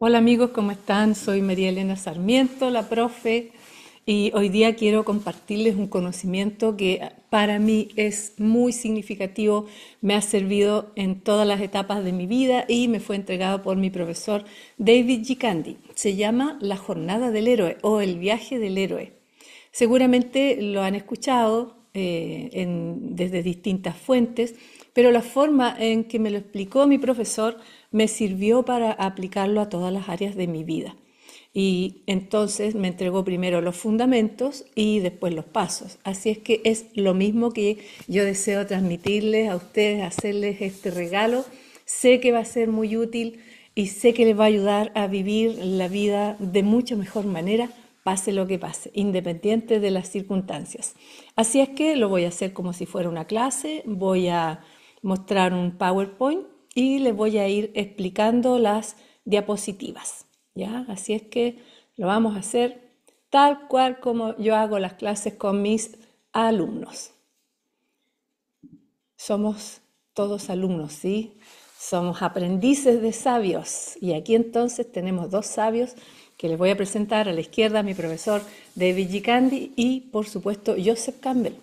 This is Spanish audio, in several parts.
Hola amigos, ¿cómo están? Soy María Elena Sarmiento, la profe, y hoy día quiero compartirles un conocimiento que para mí es muy significativo, me ha servido en todas las etapas de mi vida y me fue entregado por mi profesor David G. Candy. Se llama La Jornada del Héroe o El Viaje del Héroe. Seguramente lo han escuchado desde distintas fuentes, pero la forma en que me lo explicó mi profesor me sirvió para aplicarlo a todas las áreas de mi vida. Y entonces me entregó primero los fundamentos y después los pasos. Así es que es lo mismo que yo deseo transmitirles a ustedes, hacerles este regalo. Sé que va a ser muy útil y sé que les va a ayudar a vivir la vida de mucho mejor manera, pase lo que pase, independiente de las circunstancias. Así es que lo voy a hacer como si fuera una clase, voy a mostrar un PowerPoint y les voy a ir explicando las diapositivas, ¿ya? Así es que lo vamos a hacer tal cual como yo hago las clases con mis alumnos. Somos todos alumnos, ¿sí? Somos aprendices de sabios. Y aquí entonces tenemos dos sabios que les voy a presentar. A la izquierda mi profesor David G. Candy y por supuesto Joseph Campbell,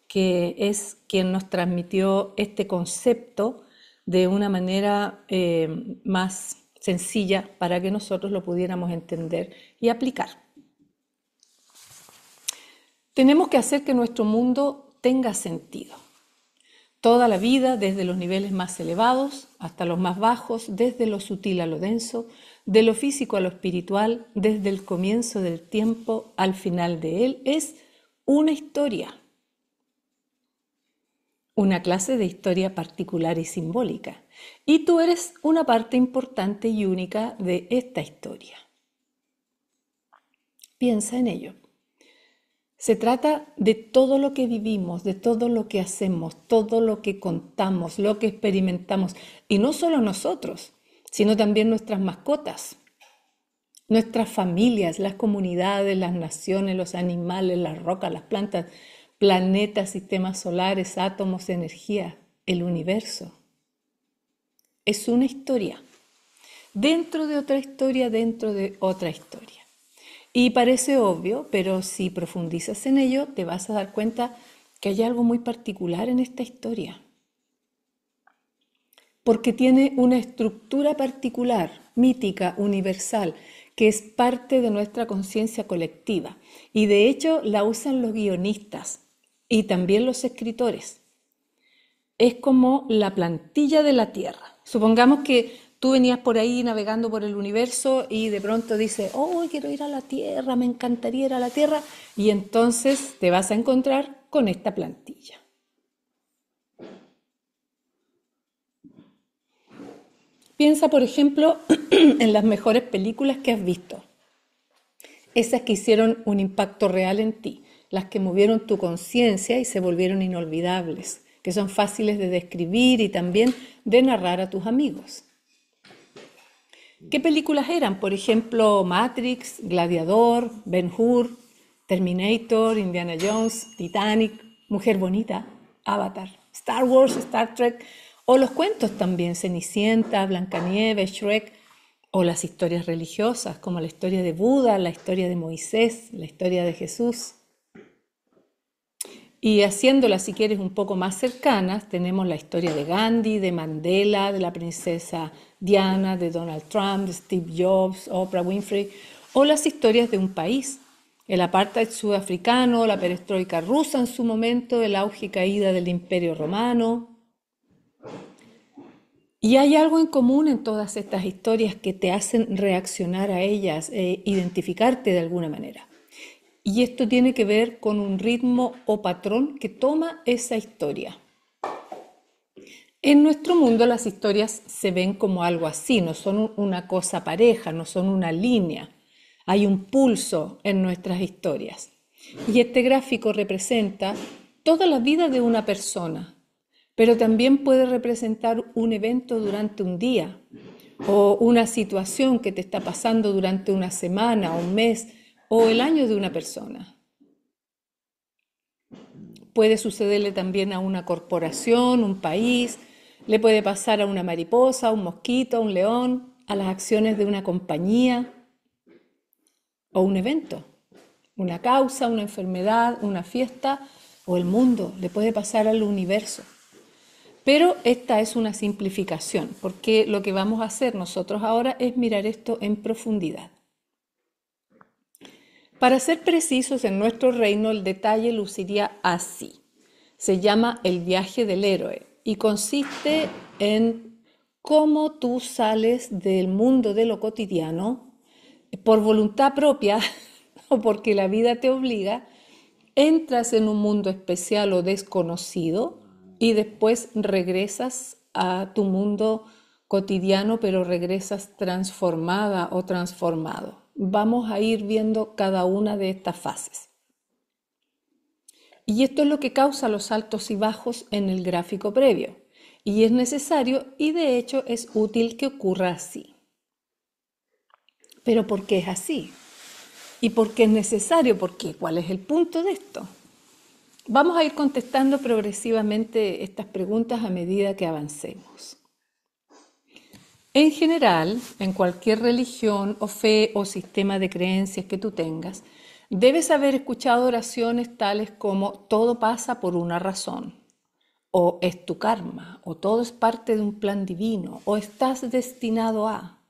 que es quien nos transmitió este concepto de una manera más sencilla para que nosotros lo pudiéramos entender y aplicar. Tenemos que hacer que nuestro mundo tenga sentido. Toda la vida, desde los niveles más elevados hasta los más bajos, desde lo sutil a lo denso, de lo físico a lo espiritual, desde el comienzo del tiempo al final de él, es una historia. Una clase de historia particular y simbólica. Y tú eres una parte importante y única de esta historia. Piensa en ello. Se trata de todo lo que vivimos, de todo lo que hacemos, todo lo que contamos, lo que experimentamos. Y no solo nosotros, sino también nuestras mascotas, nuestras familias, las comunidades, las naciones, los animales, las rocas, las plantas, planetas, sistemas solares, átomos, energía, el universo. Es una historia, dentro de otra historia, dentro de otra historia. Y parece obvio, pero si profundizas en ello, te vas a dar cuenta que hay algo muy particular en esta historia. Porque tiene una estructura particular, mítica, universal, que es parte de nuestra conciencia colectiva. Y de hecho la usan los guionistas y también los escritores. Es como la plantilla de la Tierra. Supongamos que tú venías por ahí navegando por el universo y de pronto dices, oh, quiero ir a la Tierra, me encantaría ir a la Tierra, y entonces te vas a encontrar con esta plantilla. Piensa, por ejemplo, en las mejores películas que has visto, esas que hicieron un impacto real en ti, las que movieron tu conciencia y se volvieron inolvidables, que son fáciles de describir y también de narrar a tus amigos. ¿Qué películas eran? Por ejemplo, Matrix, Gladiador, Ben-Hur, Terminator, Indiana Jones, Titanic, Mujer Bonita, Avatar, Star Wars, Star Trek, o los cuentos también, Cenicienta, Blancanieves, Shrek, o las historias religiosas, como la historia de Buda, la historia de Moisés, la historia de Jesús. Y haciéndolas, si quieres, un poco más cercanas, tenemos la historia de Gandhi, de Mandela, de la princesa Diana, de Donald Trump, de Steve Jobs, Oprah Winfrey, o las historias de un país, el apartheid sudafricano, la perestroika rusa en su momento, el auge y caída del Imperio Romano. Y hay algo en común en todas estas historias que te hacen reaccionar a ellas, identificarte de alguna manera. Y esto tiene que ver con un ritmo o patrón que toma esa historia. En nuestro mundo las historias se ven como algo así, no son una cosa pareja, no son una línea. Hay un pulso en nuestras historias. Y este gráfico representa toda la vida de una persona, pero también puede representar un evento durante un día o una situación que te está pasando durante una semana, un mes o el año de una persona. Puede sucederle también a una corporación, un país, le puede pasar a una mariposa, a un mosquito, a un león, a las acciones de una compañía o un evento, una causa, una enfermedad, una fiesta o el mundo, le puede pasar al universo. Pero esta es una simplificación, porque lo que vamos a hacer nosotros ahora es mirar esto en profundidad. Para ser precisos, en nuestro reino el detalle luciría así. Se llama el viaje del héroe y consiste en cómo tú sales del mundo de lo cotidiano por voluntad propia o porque la vida te obliga, entras en un mundo especial o desconocido y después regresas a tu mundo cotidiano, pero regresas transformada o transformado. Vamos a ir viendo cada una de estas fases. Y esto es lo que causa los altos y bajos en el gráfico previo. Y es necesario y de hecho es útil que ocurra así. Pero ¿por qué es así? ¿Y por qué es necesario? ¿Por qué? ¿Cuál es el punto de esto? Vamos a ir contestando progresivamente estas preguntas a medida que avancemos. En general, en cualquier religión o fe o sistema de creencias que tú tengas, debes haber escuchado oraciones tales como todo pasa por una razón, o es tu karma, o todo es parte de un plan divino, o estás destinado a.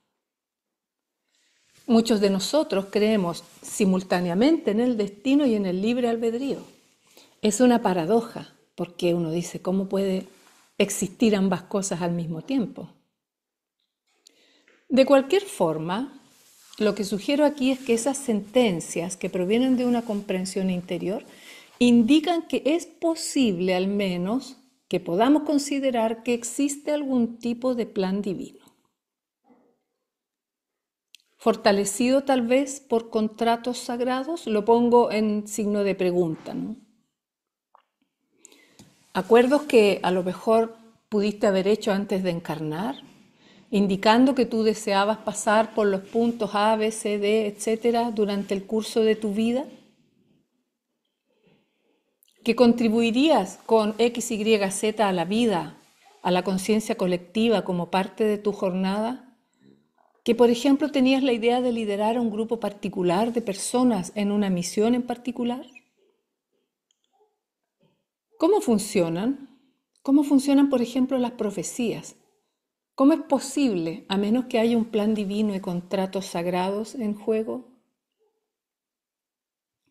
Muchos de nosotros creemos simultáneamente en el destino y en el libre albedrío. Es una paradoja, porque uno dice, ¿cómo puede existir ambas cosas al mismo tiempo? De cualquier forma, lo que sugiero aquí es que esas sentencias que provienen de una comprensión interior indican que es posible al menos que podamos considerar que existe algún tipo de plan divino. Fortalecido tal vez por contratos sagrados, lo pongo en signo de pregunta, ¿no? Acuerdos que a lo mejor pudiste haber hecho antes de encarnar, indicando que tú deseabas pasar por los puntos A, B, C, D, etcétera, durante el curso de tu vida, que contribuirías con X, Y, Z a la vida, a la conciencia colectiva como parte de tu jornada, que por ejemplo tenías la idea de liderar a un grupo particular de personas en una misión en particular. ¿Cómo funcionan? ¿Cómo funcionan, por ejemplo, las profecías? ¿Cómo es posible, a menos que haya un plan divino y contratos sagrados en juego?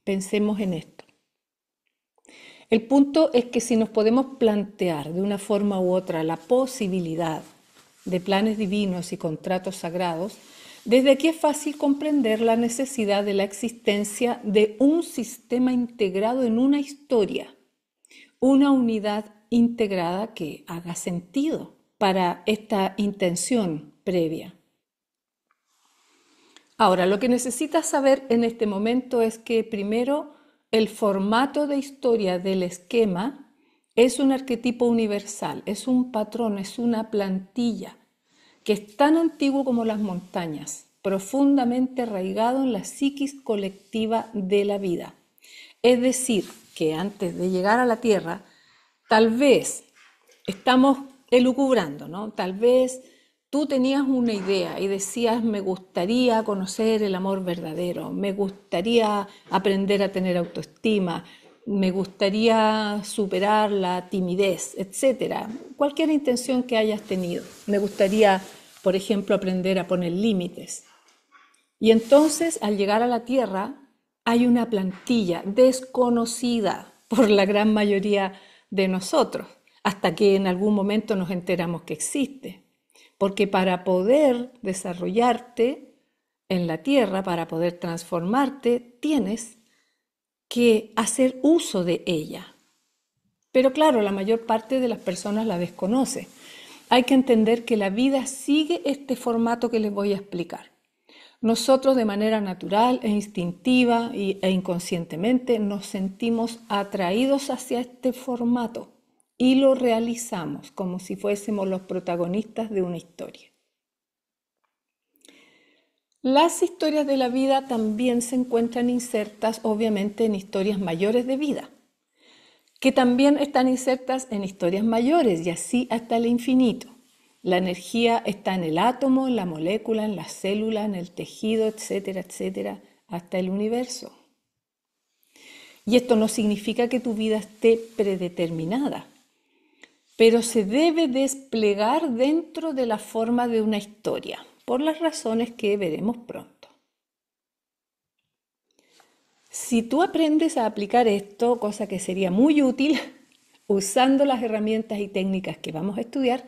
Pensemos en esto. El punto es que si nos podemos plantear de una forma u otra la posibilidad de planes divinos y contratos sagrados, desde aquí es fácil comprender la necesidad de la existencia de un sistema integrado en una historia, una unidad integrada que haga sentido para esta intención previa. Ahora, lo que necesitas saber en este momento es que primero el formato de historia del esquema es un arquetipo universal, es un patrón, es una plantilla que es tan antiguo como las montañas, profundamente arraigado en la psiquis colectiva de la vida. Es decir, que antes de llegar a la Tierra, tal vez estamos elucubrando, ¿no? Tal vez tú tenías una idea y decías, me gustaría conocer el amor verdadero, me gustaría aprender a tener autoestima, me gustaría superar la timidez, etc. Cualquier intención que hayas tenido. Me gustaría, por ejemplo, aprender a poner límites. Y entonces, al llegar a la Tierra, hay una plantilla desconocida por la gran mayoría de nosotros, hasta que en algún momento nos enteramos que existe. Porque para poder desarrollarte en la Tierra, para poder transformarte, tienes que hacer uso de ella. Pero claro, la mayor parte de las personas la desconoce. Hay que entender que la vida sigue este formato que les voy a explicar. Nosotros de manera natural e instintiva e inconscientemente nos sentimos atraídos hacia este formato y lo realizamos como si fuésemos los protagonistas de una historia. Las historias de la vida también se encuentran insertas, obviamente, en historias mayores de vida, que también están insertas en historias mayores y así hasta el infinito. La energía está en el átomo, en la molécula, en la célula, en el tejido, etcétera, etcétera, hasta el universo. Y esto no significa que tu vida esté predeterminada, pero se debe desplegar dentro de la forma de una historia, por las razones que veremos pronto. Si tú aprendes a aplicar esto, cosa que sería muy útil, usando las herramientas y técnicas que vamos a estudiar,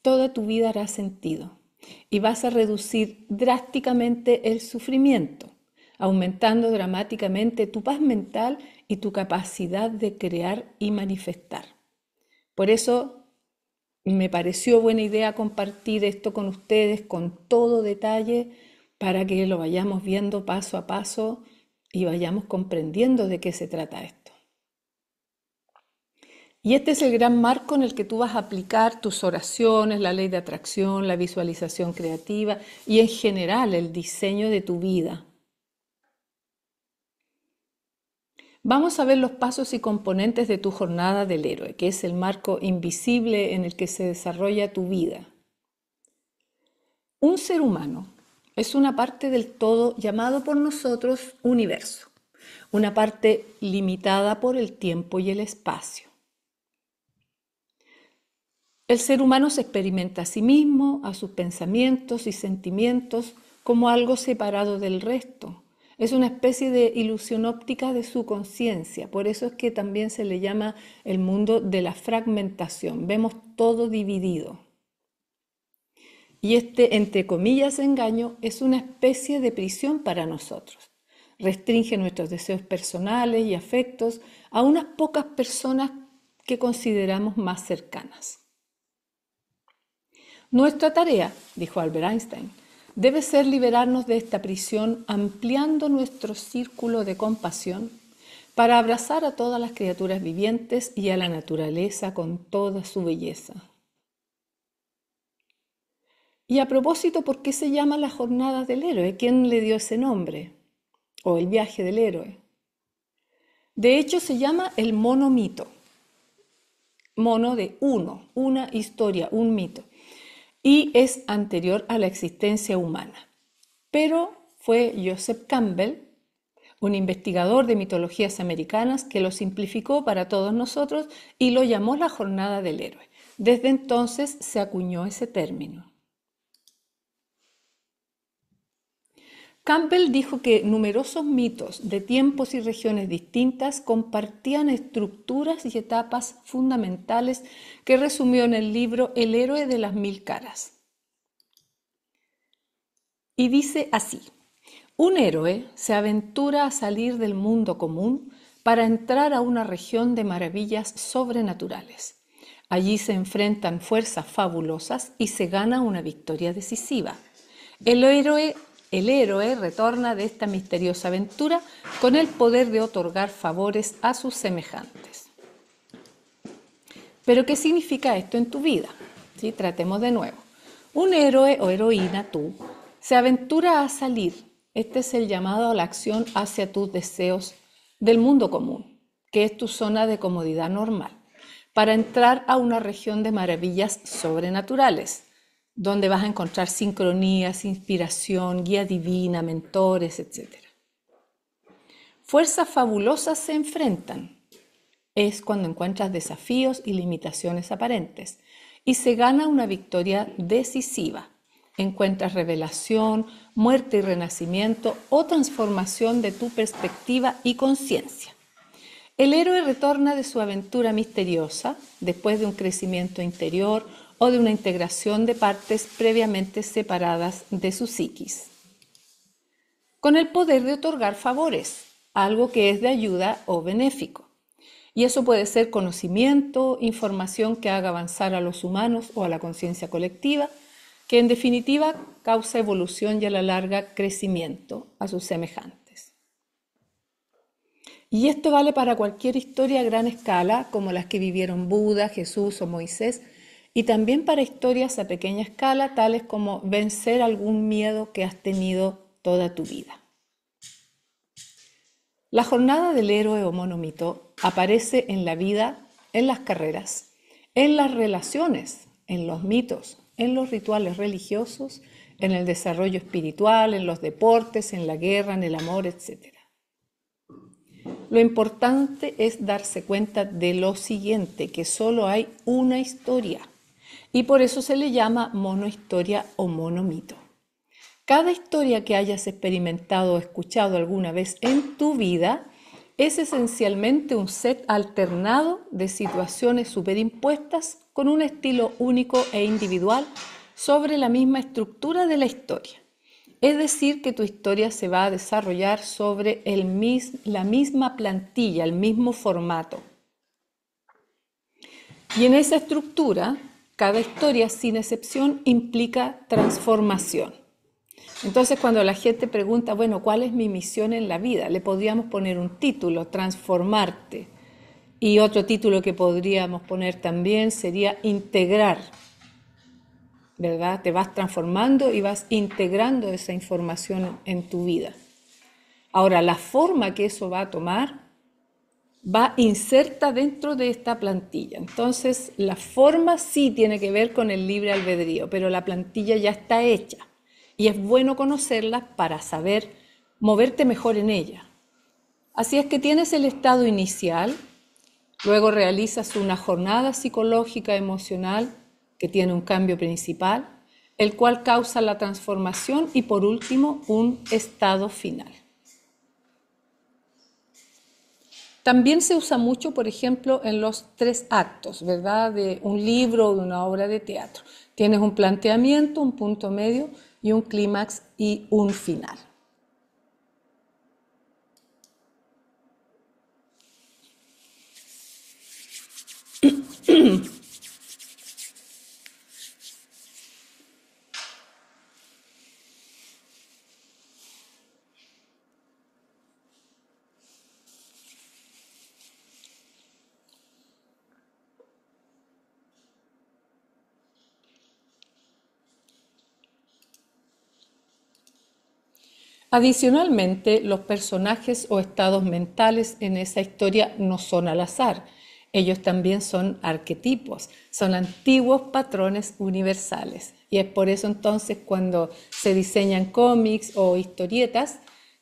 toda tu vida hará sentido y vas a reducir drásticamente el sufrimiento, aumentando dramáticamente tu paz mental y tu capacidad de crear y manifestar. Por eso me pareció buena idea compartir esto con ustedes con todo detalle para que lo vayamos viendo paso a paso y vayamos comprendiendo de qué se trata esto. Y este es el gran marco en el que tú vas a aplicar tus oraciones, la ley de atracción, la visualización creativa y en general el diseño de tu vida. Vamos a ver los pasos y componentes de tu jornada del héroe, que es el marco invisible en el que se desarrolla tu vida. Un ser humano es una parte del todo llamado por nosotros universo, una parte limitada por el tiempo y el espacio. El ser humano se experimenta a sí mismo, a sus pensamientos y sentimientos como algo separado del resto. Es una especie de ilusión óptica de su conciencia, por eso es que también se le llama el mundo de la fragmentación. Vemos todo dividido. Y este, entre comillas, engaño es una especie de prisión para nosotros. Restringe nuestros deseos personales y afectos a unas pocas personas que consideramos más cercanas. Nuestra tarea, dijo Albert Einstein, debe ser liberarnos de esta prisión ampliando nuestro círculo de compasión para abrazar a todas las criaturas vivientes y a la naturaleza con toda su belleza. Y a propósito, ¿por qué se llama la jornada del héroe? ¿Quién le dio ese nombre? O el viaje del héroe. De hecho, se llama el monomito. Mono de uno, una historia, un mito. Y es anterior a la existencia humana. Pero fue Joseph Campbell, un investigador de mitologías americanas, que lo simplificó para todos nosotros y lo llamó la jornada del héroe. Desde entonces se acuñó ese término. Campbell dijo que numerosos mitos de tiempos y regiones distintas compartían estructuras y etapas fundamentales que resumió en el libro El héroe de las mil caras. Y dice así: un héroe se aventura a salir del mundo común para entrar a una región de maravillas sobrenaturales. Allí se enfrentan fuerzas fabulosas y se gana una victoria decisiva. El héroe retorna de esta misteriosa aventura con el poder de otorgar favores a sus semejantes. ¿Pero qué significa esto en tu vida? ¿Sí? Tratemos de nuevo. Un héroe o heroína, tú, se aventura a salir. Este es el llamado a la acción hacia tus deseos del mundo común, que es tu zona de comodidad normal, para entrar a una región de maravillas sobrenaturales, donde vas a encontrar sincronías, inspiración, guía divina, mentores, etc. Fuerzas fabulosas se enfrentan. Es cuando encuentras desafíos y limitaciones aparentes y se gana una victoria decisiva. Encuentras revelación, muerte y renacimiento o transformación de tu perspectiva y conciencia. El héroe retorna de su aventura misteriosa después de un crecimiento interior o de una integración de partes previamente separadas de su psiquis, con el poder de otorgar favores, algo que es de ayuda o benéfico. Y eso puede ser conocimiento, información que haga avanzar a los humanos o a la conciencia colectiva, que en definitiva causa evolución y a la larga crecimiento a sus semejantes. Y esto vale para cualquier historia a gran escala, como las que vivieron Buda, Jesús o Moisés, y también para historias a pequeña escala, tales como vencer algún miedo que has tenido toda tu vida. La jornada del héroe o monomito aparece en la vida, en las carreras, en las relaciones, en los mitos, en los rituales religiosos, en el desarrollo espiritual, en los deportes, en la guerra, en el amor, etc. Lo importante es darse cuenta de lo siguiente, que solo hay una historia, y por eso se le llama monohistoria o monomito. Cada historia que hayas experimentado o escuchado alguna vez en tu vida es esencialmente un set alternado de situaciones superimpuestas con un estilo único e individual sobre la misma estructura de la historia. Es decir, que tu historia se va a desarrollar sobre la misma plantilla, el mismo formato. Y en esa estructura, cada historia, sin excepción, implica transformación. Entonces, cuando la gente pregunta, bueno, ¿cuál es mi misión en la vida? Le podríamos poner un título, transformarte. Y otro título que podríamos poner también sería integrar, ¿verdad? Te vas transformando y vas integrando esa información en tu vida. Ahora, la forma que eso va a tomar va inserta dentro de esta plantilla. Entonces, la forma sí tiene que ver con el libre albedrío, pero la plantilla ya está hecha. Y es bueno conocerla para saber moverte mejor en ella. Así es que tienes el estado inicial, luego realizas una jornada psicológica emocional que tiene un cambio principal, el cual causa la transformación y por último un estado final. También se usa mucho, por ejemplo, en los 3 actos, ¿verdad? De un libro o de una obra de teatro. Tienes un planteamiento, un punto medio y un clímax y un final. Adicionalmente, los personajes o estados mentales en esa historia no son al azar. Ellos también son arquetipos, son antiguos patrones universales. Y es por eso entonces cuando se diseñan cómics o historietas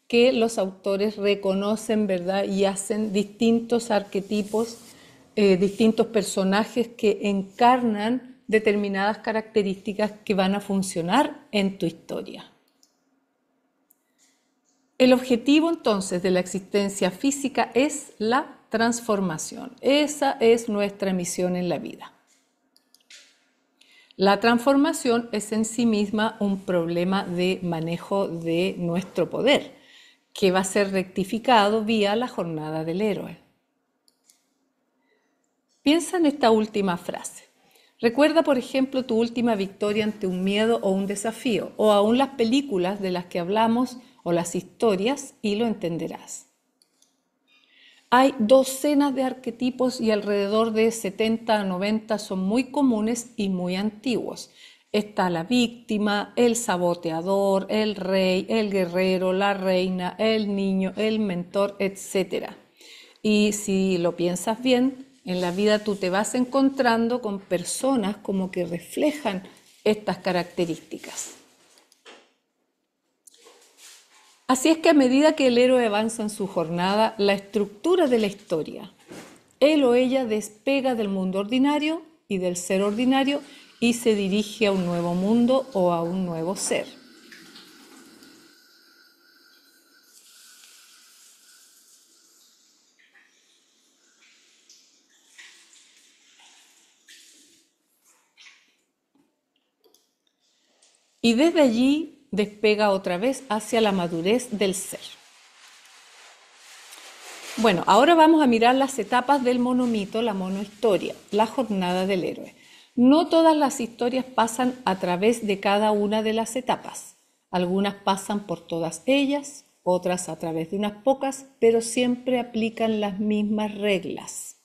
que los autores reconocen, ¿verdad? Y hacen distintos arquetipos, distintos personajes que encarnan determinadas características que van a funcionar en tu historia. El objetivo entonces de la existencia física es la transformación. Esa es nuestra misión en la vida. La transformación es en sí misma un problema de manejo de nuestro poder, que va a ser rectificado vía la jornada del héroe. Piensa en esta última frase. Recuerda, por ejemplo, tu última victoria ante un miedo o un desafío, o aún las películas de las que hablamos o las historias, y lo entenderás. Hay docenas de arquetipos y alrededor de 70 a 90 son muy comunes y muy antiguos. Está la víctima, el saboteador, el rey, el guerrero, la reina, el niño, el mentor, etc. Y si lo piensas bien, en la vida tú te vas encontrando con personas como que reflejan estas características. Así es que a medida que el héroe avanza en su jornada, la estructura de la historia, él o ella despega del mundo ordinario y del ser ordinario y se dirige a un nuevo mundo o a un nuevo ser. Y desde allí despega otra vez hacia la madurez del ser. Bueno, ahora vamos a mirar las etapas del monomito, la monohistoria, la jornada del héroe. No todas las historias pasan a través de cada una de las etapas. Algunas pasan por todas ellas, otras a través de unas pocas, pero siempre aplican las mismas reglas.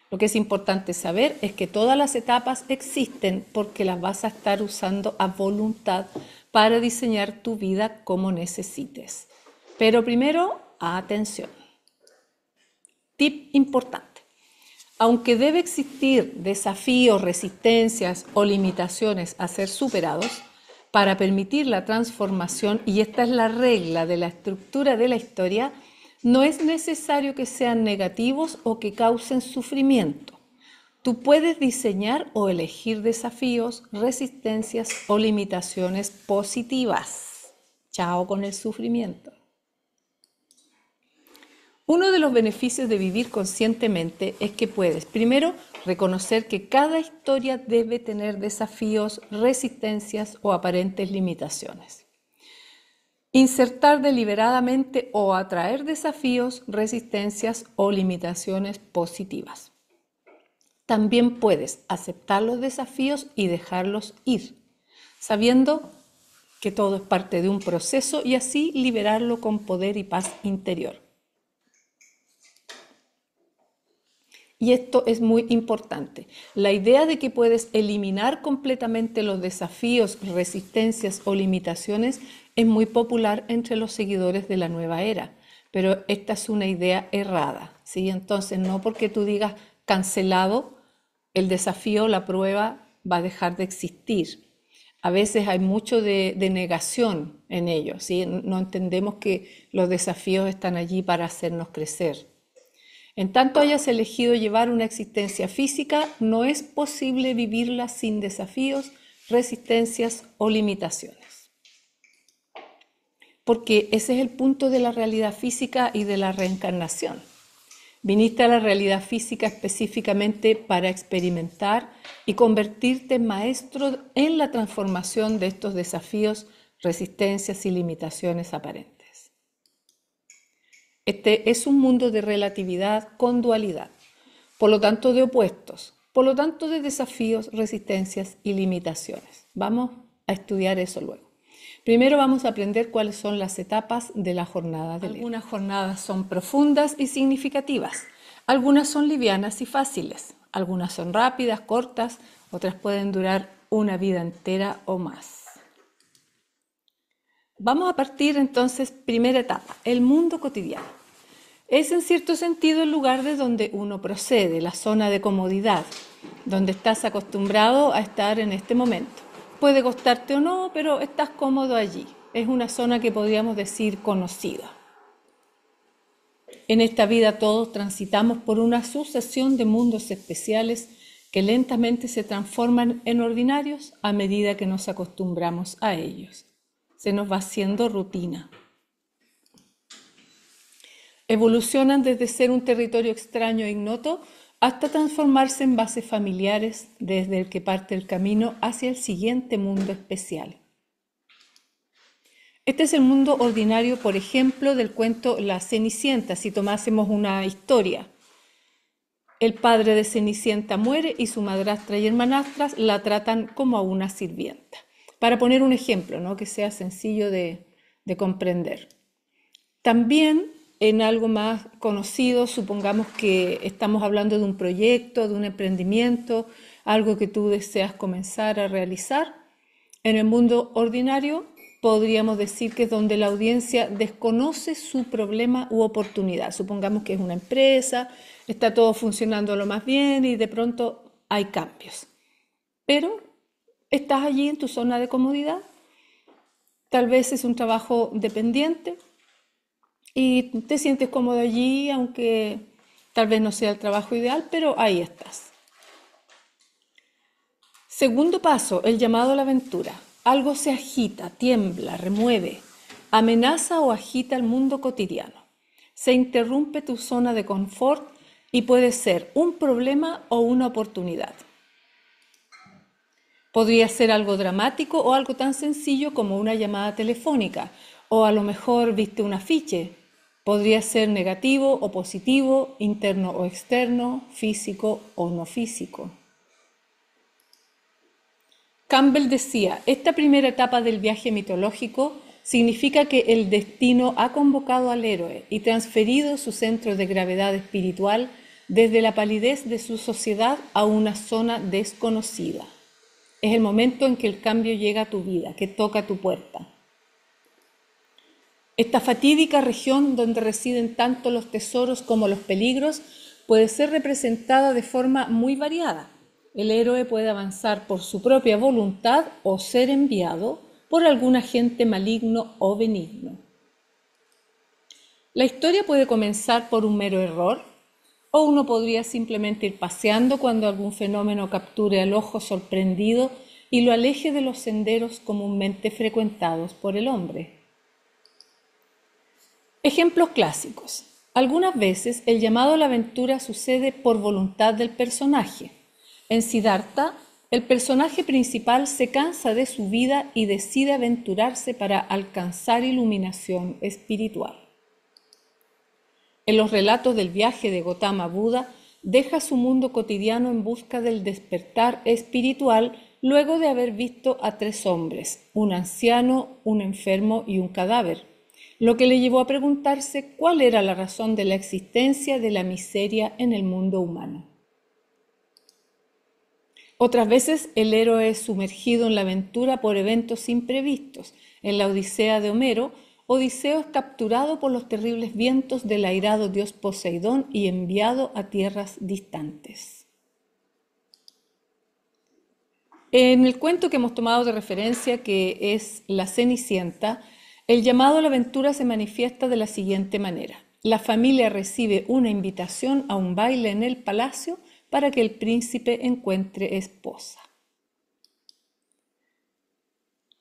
Lo que es importante saber es que todas las etapas existen porque las vas a estar usando a voluntad para diseñar tu vida como necesites. Pero primero, atención. Tip importante. Aunque debe existir desafíos, resistencias o limitaciones a ser superados para permitir la transformación, y esta es la regla de la estructura de la historia, no es necesario que sean negativos o que causen sufrimiento. Tú puedes diseñar o elegir desafíos, resistencias o limitaciones positivas. Chao con el sufrimiento. Uno de los beneficios de vivir conscientemente es que puedes, primero, reconocer que cada historia debe tener desafíos, resistencias o aparentes limitaciones. Insertar deliberadamente o atraer desafíos, resistencias o limitaciones positivas. También puedes aceptar los desafíos y dejarlos ir, sabiendo que todo es parte de un proceso y así liberarlo con poder y paz interior. Y esto es muy importante. La idea de que puedes eliminar completamente los desafíos, resistencias o limitaciones es muy popular entre los seguidores de la nueva era, pero esta es una idea errada, ¿sí? Entonces, no porque tú digas cancelado, el desafío, la prueba va a dejar de existir. A veces hay mucho de negación en ello, ¿sí? No entendemos que los desafíos están allí para hacernos crecer. En tanto hayas elegido llevar una existencia física, no es posible vivirla sin desafíos, resistencias o limitaciones. Porque ese es el punto de la realidad física y de la reencarnación. Viniste a la realidad física específicamente para experimentar y convertirte en maestro en la transformación de estos desafíos, resistencias y limitaciones aparentes. Este es un mundo de relatividad con dualidad, por lo tanto de opuestos, por lo tanto de desafíos, resistencias y limitaciones. Vamos a estudiar eso luego. Primero vamos a aprender cuáles son las etapas de la jornada del héroe. Algunas jornadas son profundas y significativas, algunas son livianas y fáciles, algunas son rápidas, cortas, otras pueden durar una vida entera o más. Vamos a partir entonces, primera etapa, el mundo cotidiano. Es en cierto sentido el lugar de donde uno procede, la zona de comodidad, donde estás acostumbrado a estar en este momento. Puede costarte o no, pero estás cómodo allí. Es una zona que podríamos decir conocida. En esta vida todos transitamos por una sucesión de mundos especiales que lentamente se transforman en ordinarios a medida que nos acostumbramos a ellos. Se nos va haciendo rutina. Evolucionan desde ser un territorio extraño e ignoto hasta transformarse en bases familiares desde el que parte el camino hacia el siguiente mundo especial. Este es el mundo ordinario, por ejemplo, del cuento La Cenicienta, si tomásemos una historia. El padre de Cenicienta muere y su madrastra y hermanastras la tratan como a una sirvienta. Para poner un ejemplo, ¿no? Que sea sencillo de comprender. También en algo más conocido, supongamos que estamos hablando de un proyecto, de un emprendimiento, algo que tú deseas comenzar a realizar. En el mundo ordinario podríamos decir que es donde la audiencia desconoce su problema u oportunidad. Supongamos que es una empresa, está todo funcionando lo más bien y de pronto hay cambios. Pero estás allí en tu zona de comodidad, tal vez es un trabajo dependiente y te sientes cómodo allí, aunque tal vez no sea el trabajo ideal, pero ahí estás. Segundo paso, el llamado a la aventura. Algo se agita, tiembla, remueve, amenaza o agita el mundo cotidiano. Se interrumpe tu zona de confort y puede ser un problema o una oportunidad. Podría ser algo dramático o algo tan sencillo como una llamada telefónica, o a lo mejor viste un afiche. Podría ser negativo o positivo, interno o externo, físico o no físico. Campbell decía, esta primera etapa del viaje mitológico significa que el destino ha convocado al héroe y transferido su centro de gravedad espiritual desde la palidez de su sociedad a una zona desconocida. Es el momento en que el cambio llega a tu vida, que toca tu puerta. Esta fatídica región donde residen tanto los tesoros como los peligros puede ser representada de forma muy variada. El héroe puede avanzar por su propia voluntad o ser enviado por algún agente maligno o benigno. La historia puede comenzar por un mero error, o uno podría simplemente ir paseando cuando algún fenómeno capture al ojo sorprendido y lo aleje de los senderos comúnmente frecuentados por el hombre. Ejemplos clásicos. Algunas veces el llamado a la aventura sucede por voluntad del personaje. En Siddhartha, el personaje principal se cansa de su vida y decide aventurarse para alcanzar iluminación espiritual. En los relatos del viaje de Gautama Buda, deja su mundo cotidiano en busca del despertar espiritual luego de haber visto a 3 hombres, un anciano, un enfermo y un cadáver, lo que le llevó a preguntarse cuál era la razón de la existencia de la miseria en el mundo humano. Otras veces el héroe es sumergido en la aventura por eventos imprevistos. En la Odisea de Homero, Odiseo es capturado por los terribles vientos del airado dios Poseidón y enviado a tierras distantes. En el cuento que hemos tomado de referencia, que es La Cenicienta, el llamado a la aventura se manifiesta de la siguiente manera. La familia recibe una invitación a un baile en el palacio para que el príncipe encuentre esposa.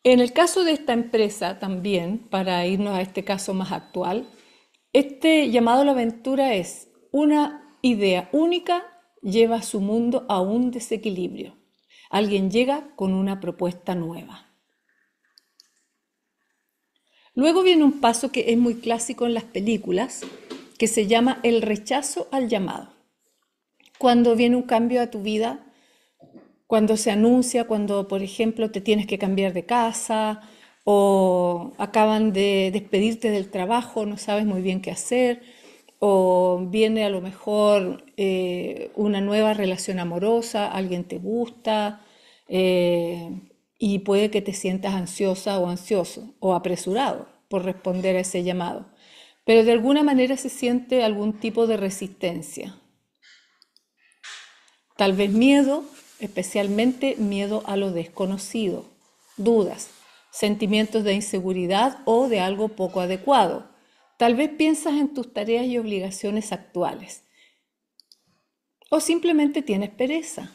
En el caso de esta empresa también, para irnos a este caso más actual, este llamado a la aventura es una idea única, lleva a su mundo a un desequilibrio. Alguien llega con una propuesta nueva. Luego viene un paso que es muy clásico en las películas, que se llama el rechazo al llamado. Cuando viene un cambio a tu vida, cuando se anuncia, cuando, por ejemplo, te tienes que cambiar de casa o acaban de despedirte del trabajo, no sabes muy bien qué hacer, o viene a lo mejor una nueva relación amorosa, alguien te gusta y puede que te sientas ansiosa o ansioso o apresurado por responder a ese llamado. Pero de alguna manera se siente algún tipo de resistencia. Tal vez miedo, especialmente miedo a lo desconocido, dudas, sentimientos de inseguridad o de algo poco adecuado. Tal vez piensas en tus tareas y obligaciones actuales. O simplemente tienes pereza.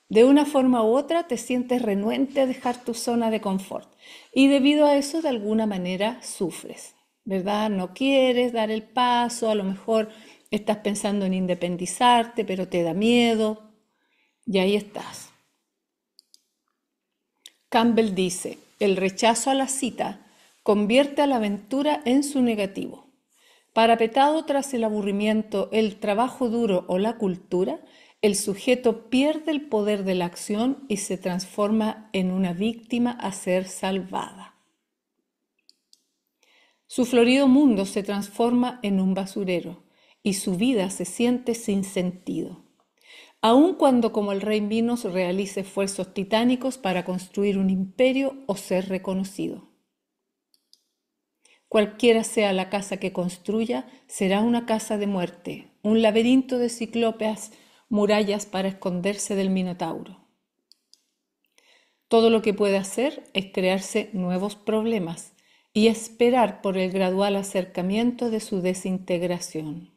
De una forma u otra te sientes renuente a dejar tu zona de confort. Y debido a eso, de alguna manera, sufres, ¿verdad? No quieres dar el paso, a lo mejor estás pensando en independizarte, pero te da miedo. Y ahí estás. Campbell dice, el rechazo a la cita convierte a la aventura en su negativo. Parapetado tras el aburrimiento, el trabajo duro o la cultura, el sujeto pierde el poder de la acción y se transforma en una víctima a ser salvada. Su florido mundo se transforma en un basurero y su vida se siente sin sentido. Aun cuando como el rey Minos realice esfuerzos titánicos para construir un imperio o ser reconocido. Cualquiera sea la casa que construya, será una casa de muerte, un laberinto de ciclópeas murallas para esconderse del Minotauro. Todo lo que puede hacer es crearse nuevos problemas y esperar por el gradual acercamiento de su desintegración.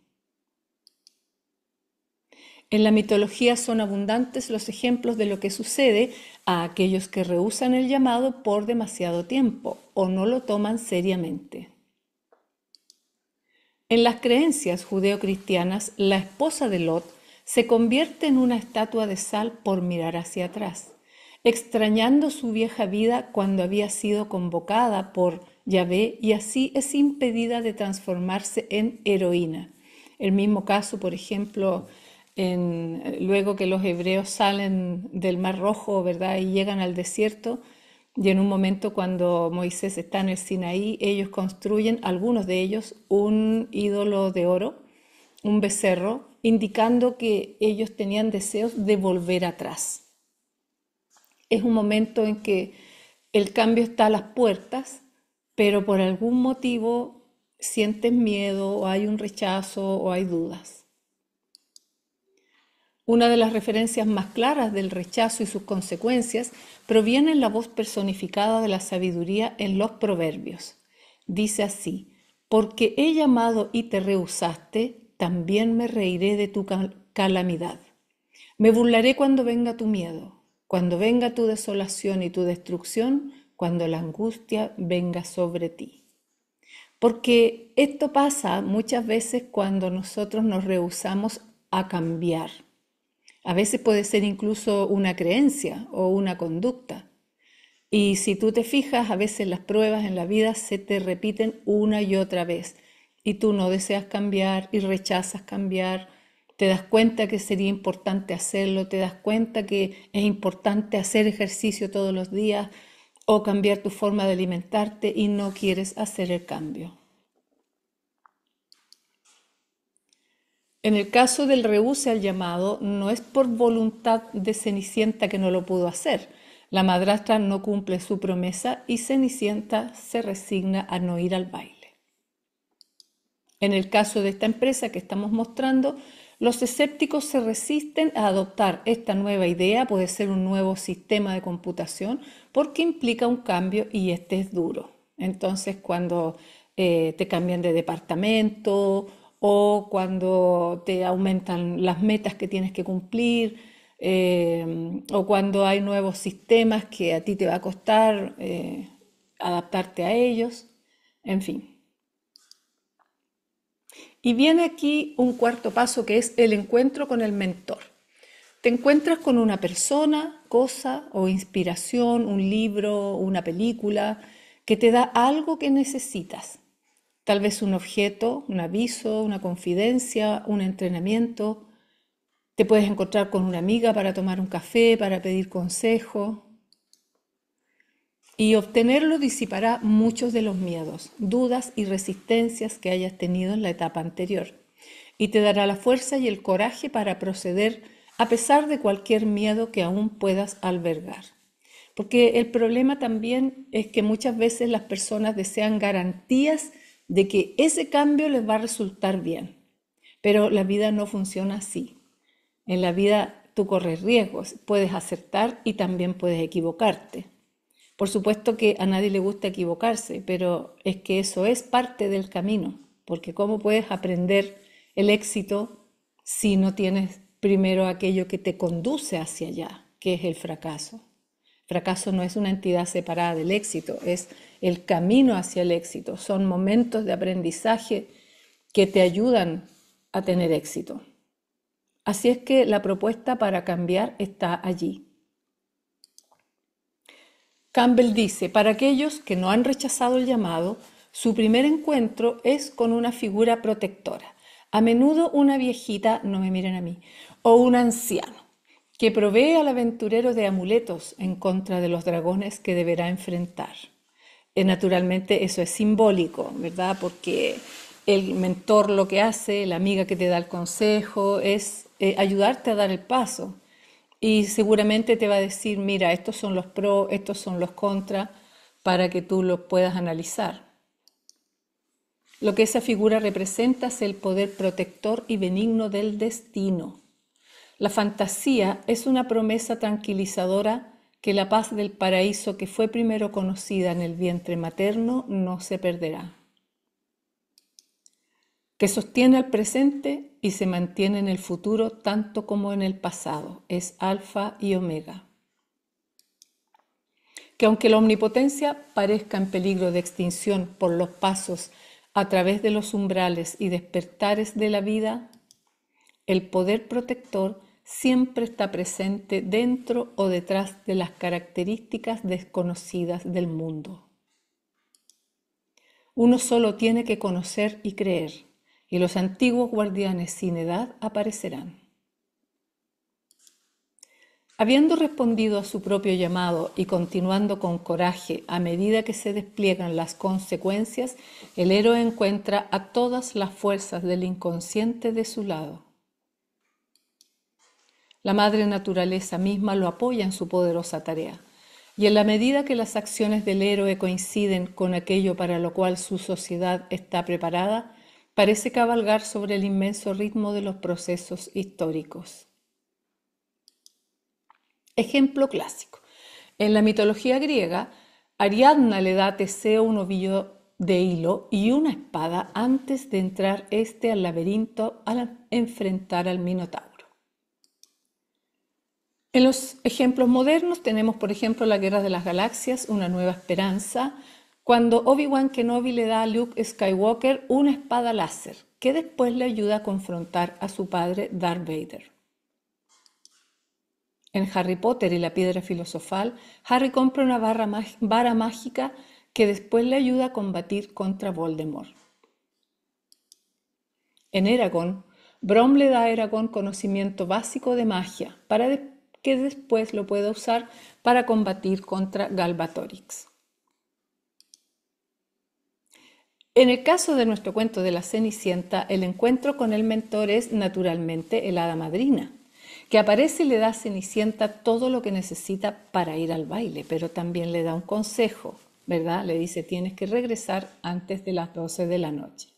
En la mitología son abundantes los ejemplos de lo que sucede a aquellos que rehúsan el llamado por demasiado tiempo o no lo toman seriamente. En las creencias judeocristianas, la esposa de Lot se convierte en una estatua de sal por mirar hacia atrás, extrañando su vieja vida cuando había sido convocada por Yahvé y así es impedida de transformarse en heroína. El mismo caso, por ejemplo, luego que los hebreos salen del Mar Rojo, ¿verdad? Y llegan al desierto, y en un momento cuando Moisés está en el Sinaí, ellos construyen, algunos de ellos, un ídolo de oro, un becerro, indicando que ellos tenían deseos de volver atrás. Es un momento en que el cambio está a las puertas, pero por algún motivo sientes miedo, o hay un rechazo, o hay dudas. Una de las referencias más claras del rechazo y sus consecuencias proviene en la voz personificada de la sabiduría en los Proverbios. Dice así: porque he llamado y te rehusaste, también me reiré de tu calamidad. Me burlaré cuando venga tu miedo, cuando venga tu desolación y tu destrucción, cuando la angustia venga sobre ti. Porque esto pasa muchas veces cuando nosotros nos rehusamos a cambiar. A veces puede ser incluso una creencia o una conducta. Y si tú te fijas, a veces las pruebas en la vida se te repiten una y otra vez. Y tú no deseas cambiar y rechazas cambiar. Te das cuenta que sería importante hacerlo, te das cuenta que es importante hacer ejercicio todos los días o cambiar tu forma de alimentarte y no quieres hacer el cambio. En el caso del rehúse al llamado, no es por voluntad de Cenicienta que no lo pudo hacer. La madrastra no cumple su promesa y Cenicienta se resigna a no ir al baile. En el caso de esta empresa que estamos mostrando, los escépticos se resisten a adoptar esta nueva idea, puede ser un nuevo sistema de computación, porque implica un cambio y este es duro. Entonces, cuando te cambian de departamento o cuando te aumentan las metas que tienes que cumplir, o cuando hay nuevos sistemas que a ti te va a costar adaptarte a ellos, en fin. Y viene aquí un cuarto paso que es el encuentro con el mentor. Te encuentras con una persona, cosa o inspiración, un libro, una película, que te da algo que necesitas. Tal vez un objeto, un aviso, una confidencia, un entrenamiento. Te puedes encontrar con una amiga para tomar un café, para pedir consejo. Y obtenerlo disipará muchos de los miedos, dudas y resistencias que hayas tenido en la etapa anterior. Y te dará la fuerza y el coraje para proceder a pesar de cualquier miedo que aún puedas albergar. Porque el problema también es que muchas veces las personas desean garantías de que ese cambio les va a resultar bien. Pero la vida no funciona así. En la vida tú corres riesgos, puedes acertar y también puedes equivocarte. Por supuesto que a nadie le gusta equivocarse, pero es que eso es parte del camino, porque ¿cómo puedes aprender el éxito si no tienes primero aquello que te conduce hacia allá, que es el fracaso? Fracaso no es una entidad separada del éxito, es el camino hacia el éxito. Son momentos de aprendizaje que te ayudan a tener éxito. Así es que la propuesta para cambiar está allí. Campbell dice, para aquellos que no han rechazado el llamado, su primer encuentro es con una figura protectora, a menudo una viejita, no me miren a mí, o un anciano, que provee al aventurero de amuletos en contra de los dragones que deberá enfrentar. Naturalmente eso es simbólico, ¿verdad? Porque el mentor lo que hace, la amiga que te da el consejo, es ayudarte a dar el paso. Y seguramente te va a decir, mira, estos son los pros, estos son los contras, para que tú los puedas analizar. Lo que esa figura representa es el poder protector y benigno del destino. La fantasía es una promesa tranquilizadora que la paz del paraíso que fue primero conocida en el vientre materno no se perderá, que sostiene al presente y se mantiene en el futuro tanto como en el pasado, es alfa y omega. Que aunque la omnipotencia parezca en peligro de extinción por los pasos a través de los umbrales y despertares de la vida, el poder protector siempre está presente dentro o detrás de las características desconocidas del mundo. Uno solo tiene que conocer y creer, y los antiguos guardianes sin edad aparecerán. Habiendo respondido a su propio llamado y continuando con coraje a medida que se despliegan las consecuencias, el héroe encuentra a todas las fuerzas del inconsciente de su lado. La madre naturaleza misma lo apoya en su poderosa tarea, y en la medida que las acciones del héroe coinciden con aquello para lo cual su sociedad está preparada, parece cabalgar sobre el inmenso ritmo de los procesos históricos. Ejemplo clásico. En la mitología griega, Ariadna le da a Teseo un ovillo de hilo y una espada antes de entrar este al laberinto al enfrentar al Minotauro. En los ejemplos modernos tenemos, por ejemplo, la Guerra de las Galaxias, Una Nueva Esperanza, cuando Obi-Wan Kenobi le da a Luke Skywalker una espada láser, que después le ayuda a confrontar a su padre Darth Vader. En Harry Potter y la Piedra Filosofal, Harry compra una vara mágica que después le ayuda a combatir contra Voldemort. En Eragon, Brom le da a Eragon conocimiento básico de magia para que después lo pueda usar para combatir contra Galbatorix. En el caso de nuestro cuento de la Cenicienta, el encuentro con el mentor es naturalmente el hada madrina, que aparece y le da a Cenicienta todo lo que necesita para ir al baile, pero también le da un consejo, ¿verdad? Le dice, tienes que regresar antes de las 12 de la noche.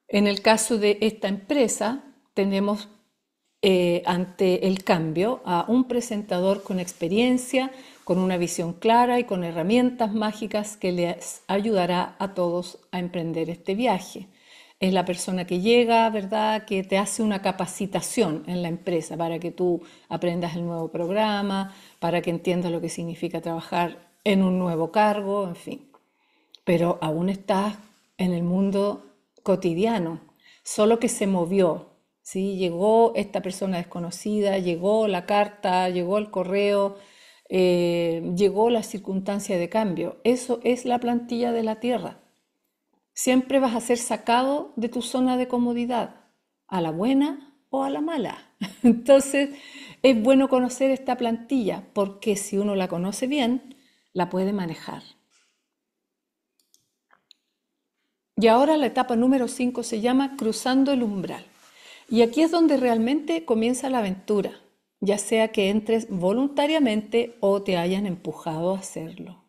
En el caso de esta empresa, tenemos ante el cambio a un presentador con experiencia, con una visión clara y con herramientas mágicas que les ayudará a todos a emprender este viaje. Es la persona que llega, ¿verdad?, que te hace una capacitación en la empresa para que tú aprendas el nuevo programa, para que entiendas lo que significa trabajar en un nuevo cargo, en fin. Pero aún estás en el mundo cotidiano, solo que se movió. ¿Sí? Llegó esta persona desconocida, llegó la carta, llegó el correo, llegó la circunstancia de cambio. Eso es la plantilla de la Tierra. Siempre vas a ser sacado de tu zona de comodidad, a la buena o a la mala. Entonces, es bueno conocer esta plantilla, porque si uno la conoce bien, la puede manejar. Y ahora la etapa número 5 se llama Cruzando el Umbral. Y aquí es donde realmente comienza la aventura, ya sea que entres voluntariamente o te hayan empujado a hacerlo.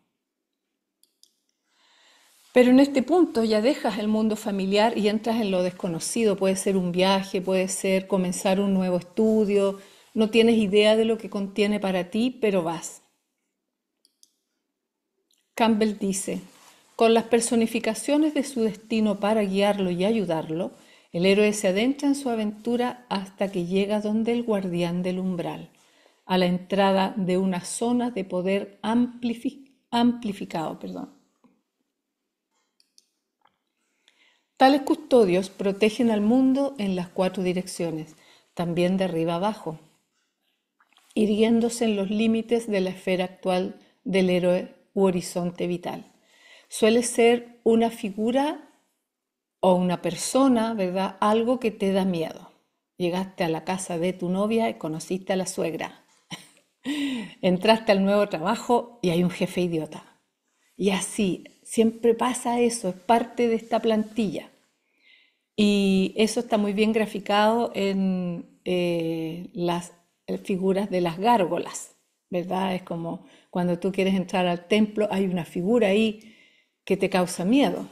Pero en este punto ya dejas el mundo familiar y entras en lo desconocido. Puede ser un viaje, puede ser comenzar un nuevo estudio, no tienes idea de lo que contiene para ti, pero vas. Campbell dice, con las personificaciones de su destino para guiarlo y ayudarlo, el héroe se adentra en su aventura hasta que llega donde el guardián del umbral, a la entrada de una zona de poder amplificado. Tales custodios protegen al mundo en las 4 direcciones, también de arriba abajo, irguiéndose en los límites de la esfera actual del héroe u horizonte vital. Suele ser una figura o una persona, ¿verdad? Algo que te da miedo. Llegaste a la casa de tu novia y conociste a la suegra. Entraste al nuevo trabajo y hay un jefe idiota. Y así, siempre pasa eso, es parte de esta plantilla. Y eso está muy bien graficado en las figuras de las gárgolas, ¿verdad? Es como cuando tú quieres entrar al templo, hay una figura ahí que te causa miedo.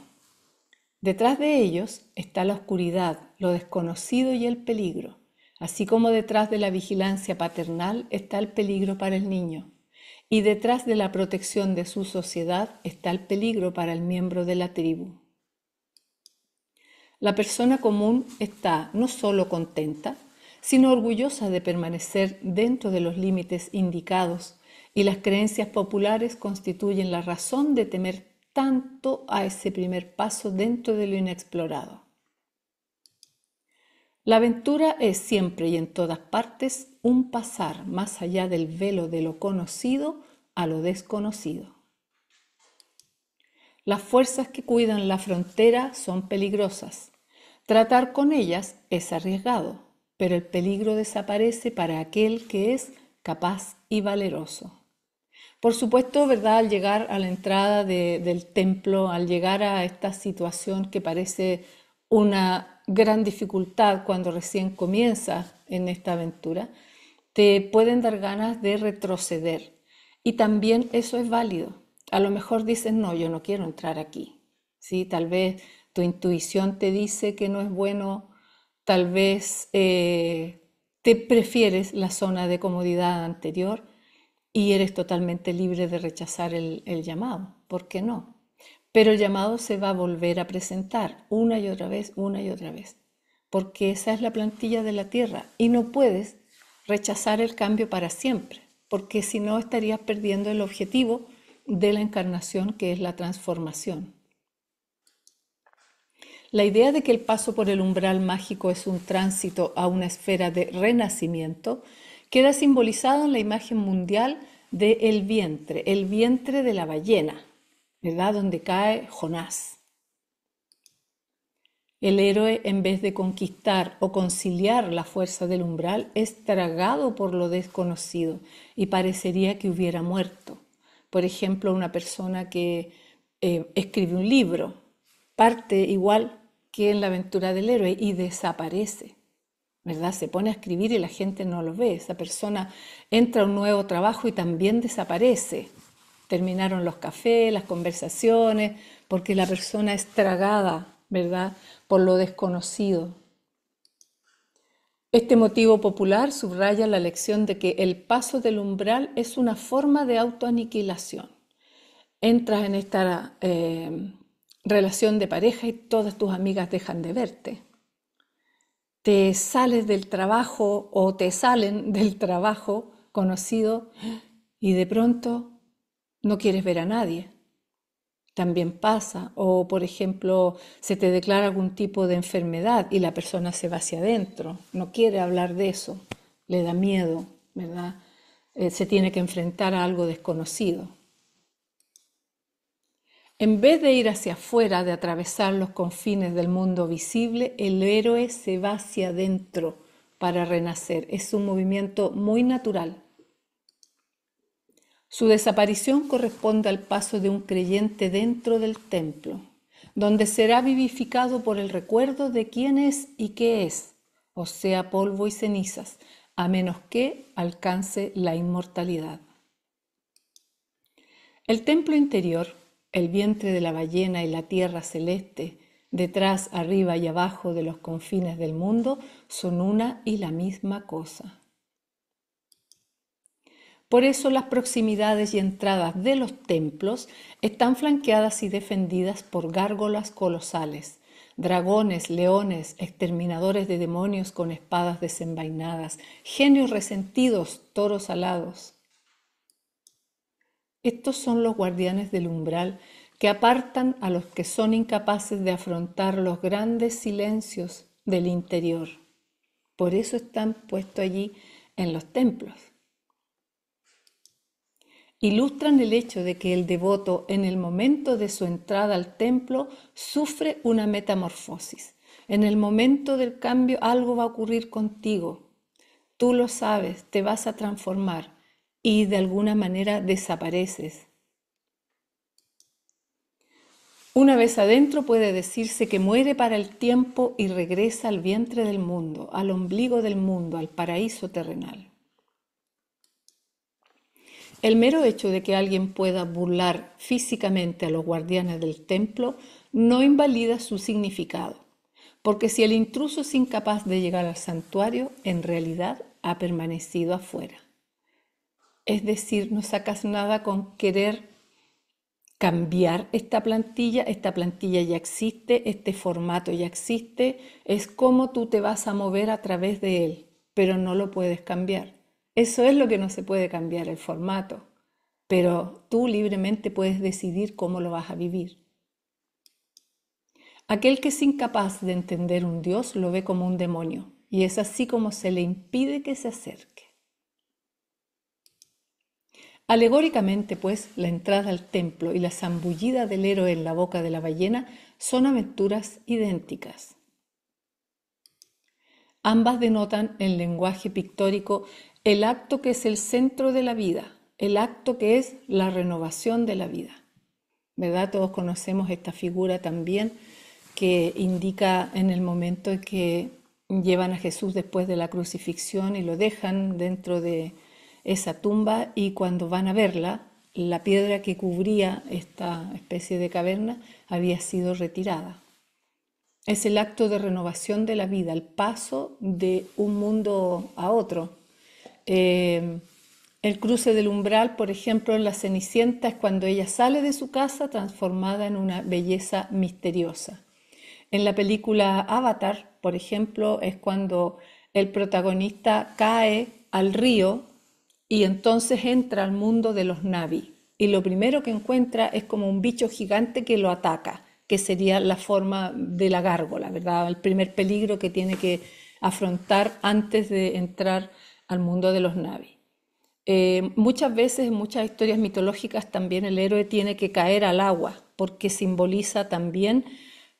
Detrás de ellos está la oscuridad, lo desconocido y el peligro, así como detrás de la vigilancia paternal está el peligro para el niño, y detrás de la protección de su sociedad está el peligro para el miembro de la tribu. La persona común está no solo contenta, sino orgullosa de permanecer dentro de los límites indicados, y las creencias populares constituyen la razón de temer tanto a ese primer paso dentro de lo inexplorado. La aventura es siempre y en todas partes un pasar más allá del velo de lo conocido a lo desconocido. Las fuerzas que cuidan la frontera son peligrosas. Tratar con ellas es arriesgado, pero el peligro desaparece para aquel que es capaz y valeroso. Por supuesto, ¿verdad? Al llegar a la entrada del templo, al llegar a esta situación que parece una gran dificultad cuando recién comienzas en esta aventura, te pueden dar ganas de retroceder. Y también eso es válido. A lo mejor dices, no, yo no quiero entrar aquí. ¿Sí? Tal vez tu intuición te dice que no es bueno, tal vez te prefieres la zona de comodidad anterior y eres totalmente libre de rechazar el llamado. ¿Por qué no? Pero el llamado se va a volver a presentar una y otra vez, porque esa es la plantilla de la tierra y no puedes rechazar el cambio para siempre, porque si no estarías perdiendo el objetivo de la encarnación, que es la transformación. La idea de que el paso por el umbral mágico es un tránsito a una esfera de renacimiento queda simbolizado en la imagen mundial del vientre, el vientre de la ballena, ¿verdad? Donde cae Jonás. El héroe, en vez de conquistar o conciliar la fuerza del umbral, es tragado por lo desconocido y parecería que hubiera muerto. Por ejemplo, una persona que escribe un libro, parte igual que en la aventura del héroe y desaparece, ¿verdad? Se pone a escribir y la gente no lo ve. Esa persona entra a un nuevo trabajo y también desaparece. Terminaron los cafés, las conversaciones, porque la persona es tragada, ¿verdad?, por lo desconocido. Este motivo popular subraya la lección de que el paso del umbral es una forma de autoaniquilación. Entras en esta relación de pareja y todas tus amigas dejan de verte. Te sales del trabajo o te salen del trabajo conocido y de pronto no quieres ver a nadie. También pasa, o por ejemplo, se te declara algún tipo de enfermedad y la persona se va hacia adentro, no quiere hablar de eso, le da miedo, ¿verdad? Se tiene que enfrentar a algo desconocido. En vez de ir hacia afuera, de atravesar los confines del mundo visible, el héroe se va hacia adentro para renacer. Es un movimiento muy natural. Su desaparición corresponde al paso de un creyente dentro del templo, donde será vivificado por el recuerdo de quién es y qué es, o sea, polvo y cenizas, a menos que alcance la inmortalidad. El templo interior, el vientre de la ballena y la tierra celeste, detrás, arriba y abajo de los confines del mundo, son una y la misma cosa. Por eso las proximidades y entradas de los templos están flanqueadas y defendidas por gárgolas colosales, dragones, leones, exterminadores de demonios con espadas desenvainadas, genios resentidos, toros alados. Estos son los guardianes del umbral que apartan a los que son incapaces de afrontar los grandes silencios del interior. Por eso están puestos allí en los templos. Ilustran el hecho de que el devoto en el momento de su entrada al templo sufre una metamorfosis. En el momento del cambio algo va a ocurrir contigo. Tú lo sabes, te vas a transformar y de alguna manera desapareces. Una vez adentro puede decirse que muere para el tiempo y regresa al vientre del mundo, al ombligo del mundo, al paraíso terrenal. El mero hecho de que alguien pueda burlar físicamente a los guardianes del templo no invalida su significado, porque si el intruso es incapaz de llegar al santuario, en realidad ha permanecido afuera. Es decir, no sacas nada con querer cambiar esta plantilla ya existe, este formato ya existe, es cómo tú te vas a mover a través de él, pero no lo puedes cambiar. Eso es lo que no se puede cambiar, el formato, pero tú libremente puedes decidir cómo lo vas a vivir. Aquel que es incapaz de entender un Dios lo ve como un demonio, y es así como se le impide que se acerque. Alegóricamente, pues, la entrada al templo y la zambullida del héroe en la boca de la ballena son aventuras idénticas. Ambas denotan en lenguaje pictórico el acto que es el centro de la vida, el acto que es la renovación de la vida. ¿Verdad? Todos conocemos esta figura también que indica en el momento en que llevan a Jesús después de la crucifixión y lo dejan dentro de esa tumba, y cuando van a verla, la piedra que cubría esta especie de caverna había sido retirada. Es el acto de renovación de la vida, el paso de un mundo a otro. Eh, el cruce del umbral, por ejemplo, en La Cenicienta es cuando ella sale de su casa transformada en una belleza misteriosa. En la película Avatar, por ejemplo, es cuando el protagonista cae al río y entonces entra al mundo de los Na'vi. Y lo primero que encuentra es como un bicho gigante que lo ataca, que sería la forma de la gárgola, ¿verdad? El primer peligro que tiene que afrontar antes de entrar al mundo de los Na'vi. Muchas veces en muchas historias mitológicas también el héroe tiene que caer al agua porque simboliza también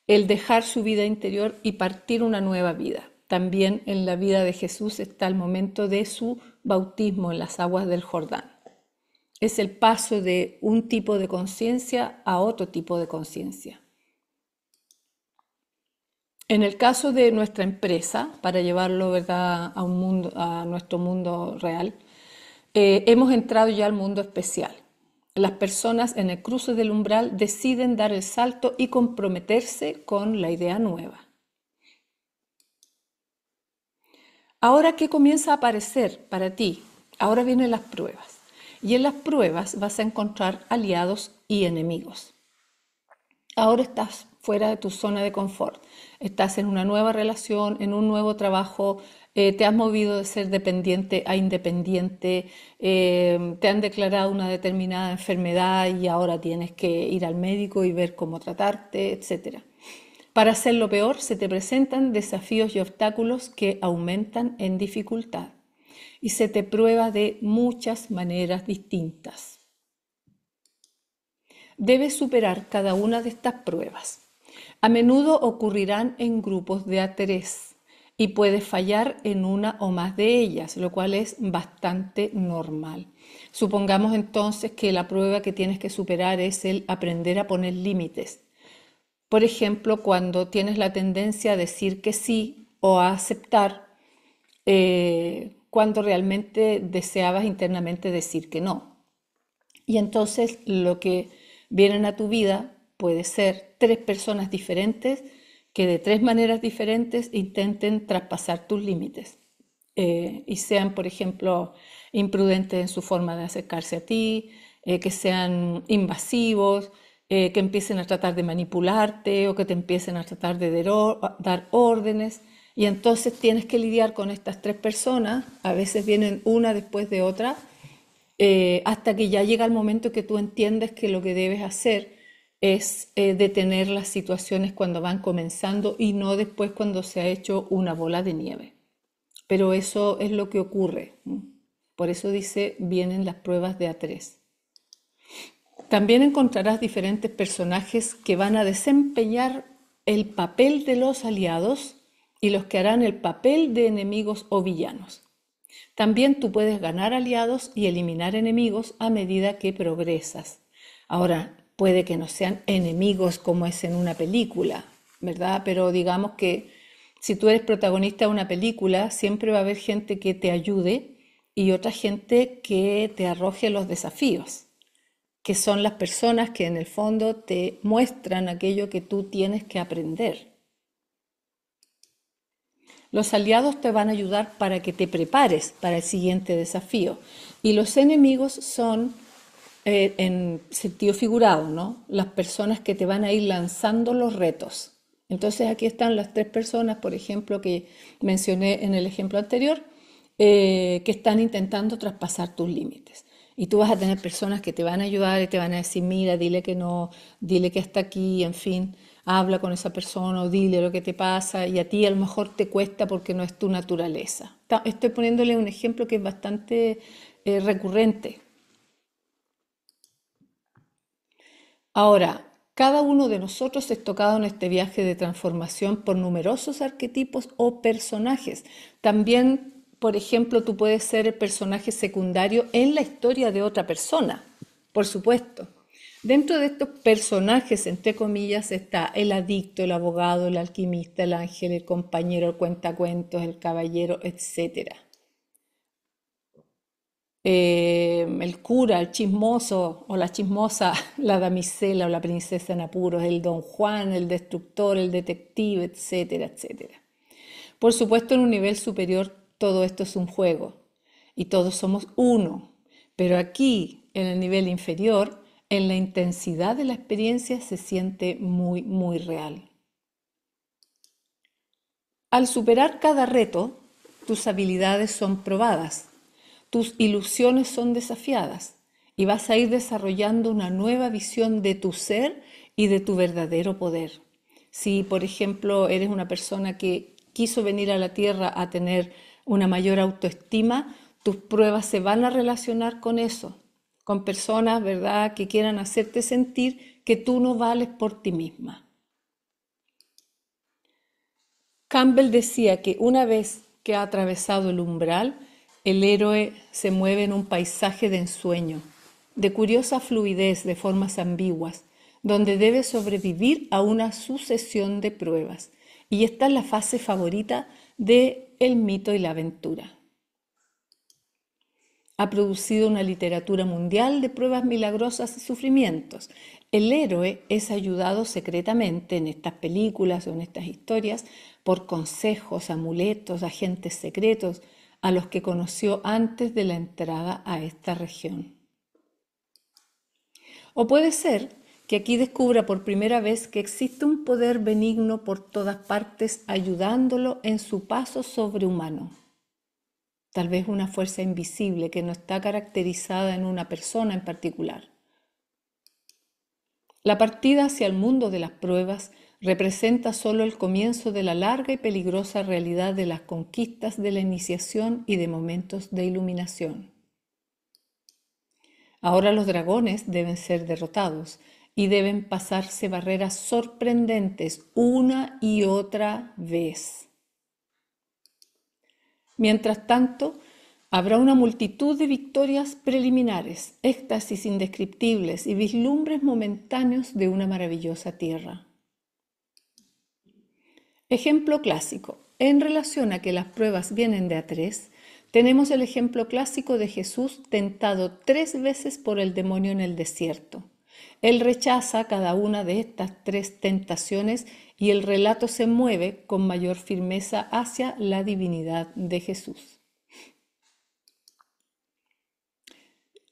el dejar su vida interior y partir una nueva vida. También en la vida de Jesús está el momento de su bautismo en las aguas del Jordán. Es el paso de un tipo de conciencia a otro tipo de conciencia. En el caso de nuestra empresa, para llevarlo, ¿verdad?, a un mundo, a nuestro mundo real, hemos entrado ya al mundo especial. Las personas en el cruce del umbral deciden dar el salto y comprometerse con la idea nueva. Ahora, ¿qué comienza a aparecer para ti? Ahora vienen las pruebas. Y en las pruebas vas a encontrar aliados y enemigos. Ahora estás fuera de tu zona de confort, estás en una nueva relación, en un nuevo trabajo, te has movido de ser dependiente a independiente, te han declarado una determinada enfermedad y ahora tienes que ir al médico y ver cómo tratarte, etc. Para hacerlo peor, se te presentan desafíos y obstáculos que aumentan en dificultad y se te prueba de muchas maneras distintas. Debes superar cada una de estas pruebas. A menudo ocurrirán en grupos de A3 y puedes fallar en una o más de ellas, lo cual es bastante normal. Supongamos entonces que la prueba que tienes que superar es el aprender a poner límites. Por ejemplo, cuando tienes la tendencia a decir que sí o a aceptar cuando realmente deseabas internamente decir que no. Y entonces lo que vienen a tu vida puede ser 3 personas diferentes que de 3 maneras diferentes intenten traspasar tus límites y sean, por ejemplo, imprudentes en su forma de acercarse a ti, que sean invasivos, que empiecen a tratar de manipularte o que te empiecen a tratar de dar órdenes. Y entonces tienes que lidiar con estas 3 personas, a veces vienen una después de otra, hasta que ya llega el momento que tú entiendes que lo que debes hacer es detener las situaciones cuando van comenzando y no después cuando se ha hecho una bola de nieve. Pero eso es lo que ocurre. Por eso dice, vienen las pruebas de A3. También encontrarás diferentes personajes que van a desempeñar el papel de los aliados y los que harán el papel de enemigos o villanos. También tú puedes ganar aliados y eliminar enemigos a medida que progresas. Ahora, puede que no sean enemigos como es en una película, ¿verdad? Pero digamos que si tú eres protagonista de una película, siempre va a haber gente que te ayude y otra gente que te arroje los desafíos, que son las personas que en el fondo te muestran aquello que tú tienes que aprender. Los aliados te van a ayudar para que te prepares para el siguiente desafío. Y los enemigos son, en sentido figurado, ¿no?, las personas que te van a ir lanzando los retos. Entonces aquí están las 3 personas, por ejemplo, que mencioné en el ejemplo anterior, que están intentando traspasar tus límites. Y tú vas a tener personas que te van a ayudar y te van a decir, mira, dile que no, dile que hasta aquí, en fin, habla con esa persona o dile lo que te pasa y a ti a lo mejor te cuesta porque no es tu naturaleza. Estoy poniéndole un ejemplo que es bastante recurrente. Ahora, cada uno de nosotros es tocado en este viaje de transformación por numerosos arquetipos o personajes. También, por ejemplo, tú puedes ser el personaje secundario en la historia de otra persona, por supuesto. Dentro de estos personajes, entre comillas, está el adicto, el abogado, el alquimista, el ángel, el compañero, el cuentacuentos, el caballero, etc. el cura, el chismoso o la chismosa, la damisela o la princesa en apuros, el don Juan, el destructor, el detective, etcétera, etcétera. Por supuesto, en un nivel superior todo esto es un juego y todos somos uno, pero aquí, en el nivel inferior, en la intensidad de la experiencia se siente muy, muy real. Al superar cada reto, tus habilidades son probadas, tus ilusiones son desafiadas y vas a ir desarrollando una nueva visión de tu ser y de tu verdadero poder. Si, por ejemplo, eres una persona que quiso venir a la Tierra a tener una mayor autoestima, tus pruebas se van a relacionar con eso, con personas, ¿verdad?, que quieran hacerte sentir que tú no vales por ti misma. Campbell decía que una vez que ha atravesado el umbral, el héroe se mueve en un paisaje de ensueño, de curiosa fluidez de formas ambiguas, donde debe sobrevivir a una sucesión de pruebas. Y esta es la fase favorita de el mito y la aventura. Ha producido una literatura mundial de pruebas milagrosas y sufrimientos. El héroe es ayudado secretamente en estas películas o en estas historias por consejos, amuletos, agentes secretos a los que conoció antes de la entrada a esta región. O puede ser que aquí descubra por primera vez que existe un poder benigno por todas partes ayudándolo en su paso sobrehumano. Tal vez una fuerza invisible que no está caracterizada en una persona en particular. La partida hacia el mundo de las pruebas representa solo el comienzo de la larga y peligrosa realidad de las conquistas de la iniciación y de momentos de iluminación. Ahora los dragones deben ser derrotados y deben pasarse barreras sorprendentes una y otra vez. Mientras tanto, habrá una multitud de victorias preliminares, éxtasis indescriptibles y vislumbres momentáneos de una maravillosa tierra. Ejemplo clásico. En relación a que las pruebas vienen de a tres, tenemos el ejemplo clásico de Jesús tentado 3 veces por el demonio en el desierto. Él rechaza cada una de estas 3 tentaciones y el relato se mueve con mayor firmeza hacia la divinidad de Jesús.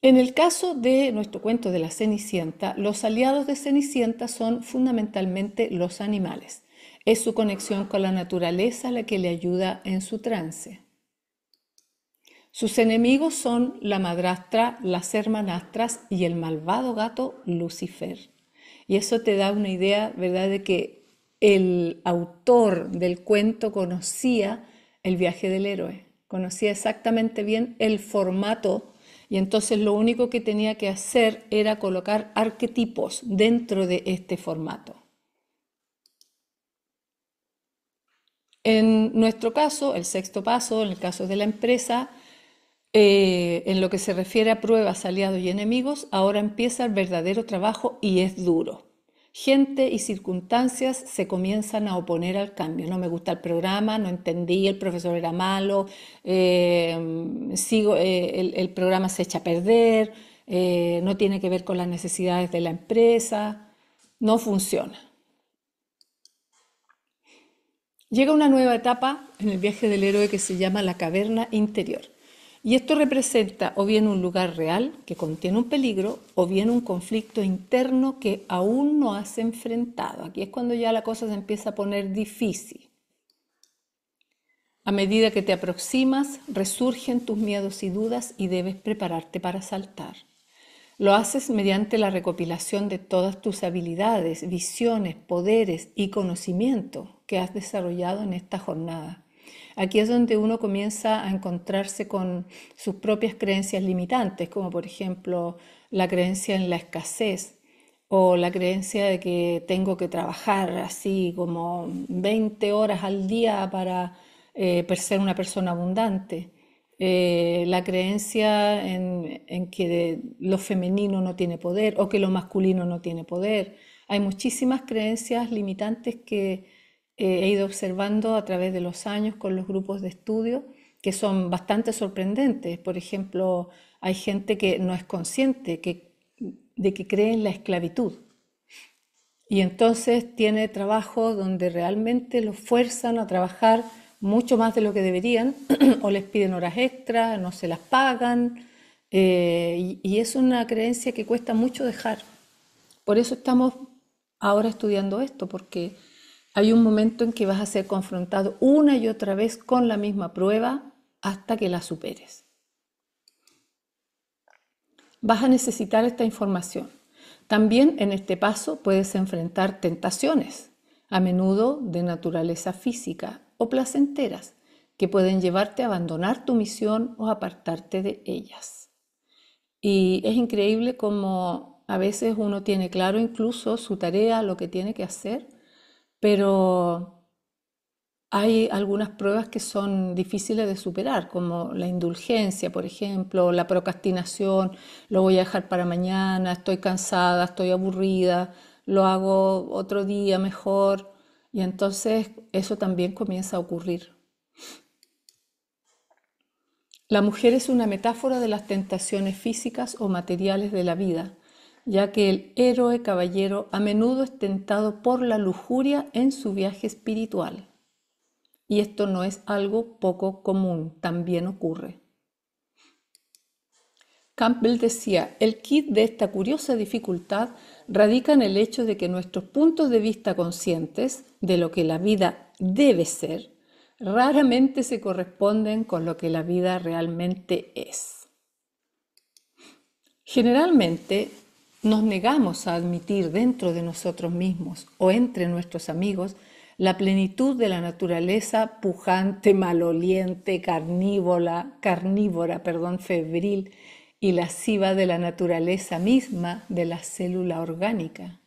En el caso de nuestro cuento de la Cenicienta, los aliados de Cenicienta son fundamentalmente los animales. Es su conexión con la naturaleza la que le ayuda en su trance. Sus enemigos son la madrastra, las hermanastras y el malvado gato Lucifer. Y eso te da una idea, ¿verdad?, de que el autor del cuento conocía el viaje del héroe, conocía exactamente bien el formato y entonces lo único que tenía que hacer era colocar arquetipos dentro de este formato. En nuestro caso, el sexto paso, en el caso de la empresa, en lo que se refiere a pruebas, aliados y enemigos, ahora empieza el verdadero trabajo y es duro. Gente y circunstancias se comienzan a oponer al cambio. No me gusta el programa, no entendí, el profesor era malo, el programa se echa a perder, no tiene que ver con las necesidades de la empresa, no funciona. Llega una nueva etapa en el viaje del héroe que se llama la caverna interior. Y esto representa o bien un lugar real que contiene un peligro o bien un conflicto interno que aún no has enfrentado. Aquí es cuando ya la cosa se empieza a poner difícil. A medida que te aproximas, resurgen tus miedos y dudas y debes prepararte para saltar. Lo haces mediante la recopilación de todas tus habilidades, visiones, poderes y conocimiento que has desarrollado en esta jornada. Aquí es donde uno comienza a encontrarse con sus propias creencias limitantes, como por ejemplo la creencia en la escasez o la creencia de que tengo que trabajar así como 20 horas al día para ser una persona abundante. La creencia en que lo femenino no tiene poder o que lo masculino no tiene poder. Hay muchísimas creencias limitantes que he ido observando a través de los años con los grupos de estudio que son bastante sorprendentes. Por ejemplo, hay gente que no es consciente de que cree en la esclavitud. Y entonces tiene trabajo donde realmente los fuerzan a trabajar mucho más de lo que deberían, o les piden horas extras, no se las pagan, y es una creencia que cuesta mucho dejar. Por eso estamos ahora estudiando esto, porque hay un momento en que vas a ser confrontado una y otra vez con la misma prueba hasta que la superes. Vas a necesitar esta información. También en este paso puedes enfrentar tentaciones, a menudo de naturaleza física o placenteras, que pueden llevarte a abandonar tu misión o apartarte de ellas. Y es increíble cómo a veces uno tiene claro incluso su tarea, lo que tiene que hacer, pero hay algunas pruebas que son difíciles de superar, como la indulgencia, por ejemplo, la procrastinación, lo voy a dejar para mañana, estoy cansada, estoy aburrida, lo hago otro día mejor, y entonces eso también comienza a ocurrir. La mujer es una metáfora de las tentaciones físicas o materiales de la vida, ya que el héroe caballero a menudo es tentado por la lujuria en su viaje espiritual. Y esto no es algo poco común, también ocurre. Campbell decía, el quid de esta curiosa dificultad radica en el hecho de que nuestros puntos de vista conscientes de lo que la vida debe ser raramente se corresponden con lo que la vida realmente es. Generalmente nos negamos a admitir dentro de nosotros mismos o entre nuestros amigos la plenitud de la naturaleza pujante, maloliente, carnívora, febril y lasciva de la naturaleza misma de la célula orgánica.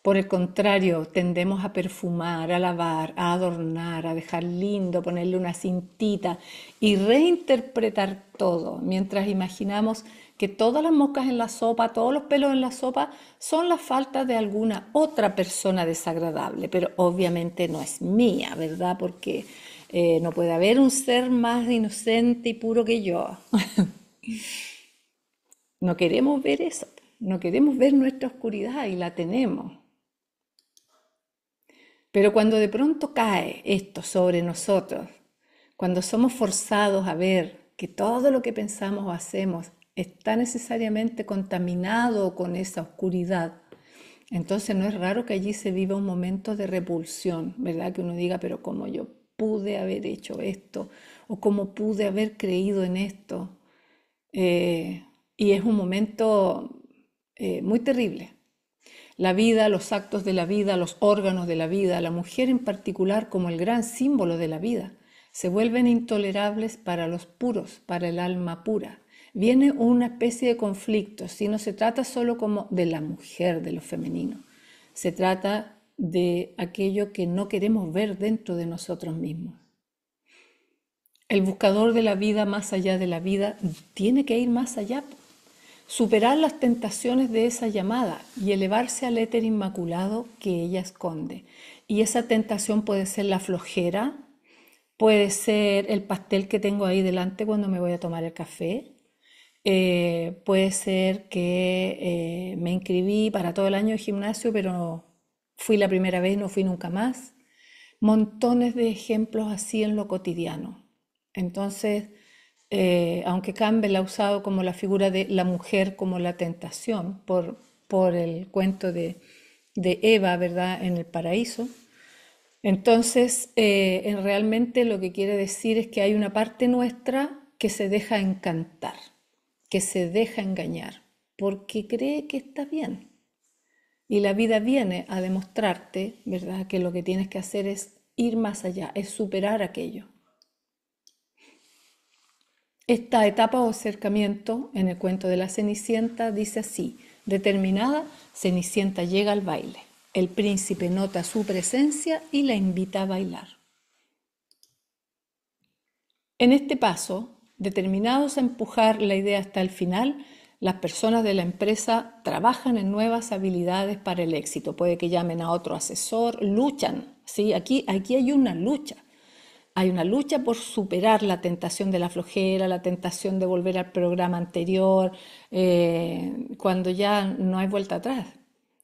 Por el contrario, tendemos a perfumar, a lavar, a adornar, a dejar lindo, ponerle una cintita y reinterpretar todo, mientras imaginamos que todas las moscas en la sopa, todos los pelos en la sopa son la falta de alguna otra persona desagradable, pero obviamente no es mía, ¿verdad? Porque no puede haber un ser más inocente y puro que yo. No queremos ver eso, no queremos ver nuestra oscuridad y la tenemos. Pero cuando de pronto cae esto sobre nosotros, cuando somos forzados a ver que todo lo que pensamos o hacemos está necesariamente contaminado con esa oscuridad, entonces no es raro que allí se viva un momento de repulsión, ¿verdad? Que uno diga, pero ¿cómo yo pude haber hecho esto? ¿O cómo pude haber creído en esto? Y es un momento muy terrible. La vida, los actos de la vida, los órganos de la vida, la mujer en particular como el gran símbolo de la vida, se vuelven intolerables para los puros, para el alma pura. Viene una especie de conflicto, si no se trata solo como de la mujer, de lo femenino, se trata de aquello que no queremos ver dentro de nosotros mismos. El buscador de la vida más allá de la vida tiene que ir más allá, superar las tentaciones de esa llamada y elevarse al éter inmaculado que ella esconde. Y esa tentación puede ser la flojera, puede ser el pastel que tengo ahí delante cuando me voy a tomar el café, puede ser que me inscribí para todo el año de gimnasio, pero fui la primera vez, no fui nunca más. Montones de ejemplos así en lo cotidiano. Entonces, aunque Campbell ha usado como la figura de la mujer como la tentación por el cuento de Eva, ¿verdad?, en el paraíso, entonces realmente lo que quiere decir es que hay una parte nuestra que se deja encantar, que se deja engañar, porque cree que está bien. Y la vida viene a demostrarte, ¿verdad?, que lo que tienes que hacer es ir más allá, es superar aquello. Esta etapa o acercamiento en el cuento de la Cenicienta dice así: determinada, Cenicienta llega al baile. El príncipe nota su presencia y la invita a bailar. En este paso, determinados a empujar la idea hasta el final, las personas de la empresa trabajan en nuevas habilidades para el éxito. Puede que llamen a otro asesor, luchan, ¿sí? Aquí hay una lucha. hay una lucha por superar la tentación de la flojera, la tentación de volver al programa anterior, cuando ya no hay vuelta atrás.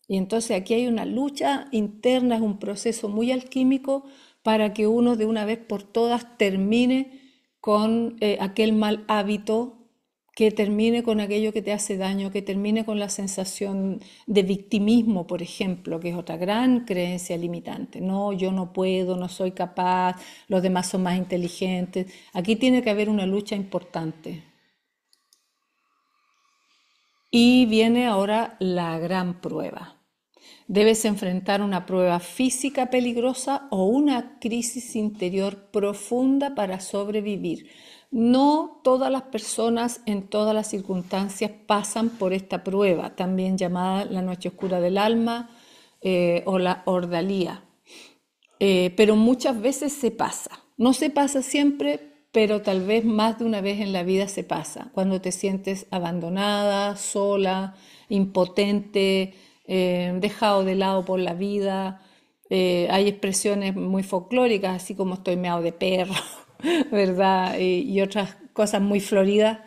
Y entonces aquí hay una lucha interna, es un proceso muy alquímico para que uno de una vez por todas termine con aquel mal hábito, que termine con aquello que te hace daño, que termine con la sensación de victimismo, por ejemplo, que es otra gran creencia limitante. No, yo no puedo, no soy capaz, los demás son más inteligentes. Aquí tiene que haber una lucha importante. Y viene ahora la gran prueba. Debes enfrentar una prueba física peligrosa o una crisis interior profunda para sobrevivir. No todas las personas en todas las circunstancias pasan por esta prueba, también llamada la noche oscura del alma o la ordalía. Pero muchas veces se pasa. No se pasa siempre, pero tal vez más de una vez en la vida se pasa. Cuando te sientes abandonada, sola, impotente, dejado de lado por la vida. Hay expresiones muy folclóricas, así como estoy meado de perro, ¿verdad? Y otras cosas muy floridas,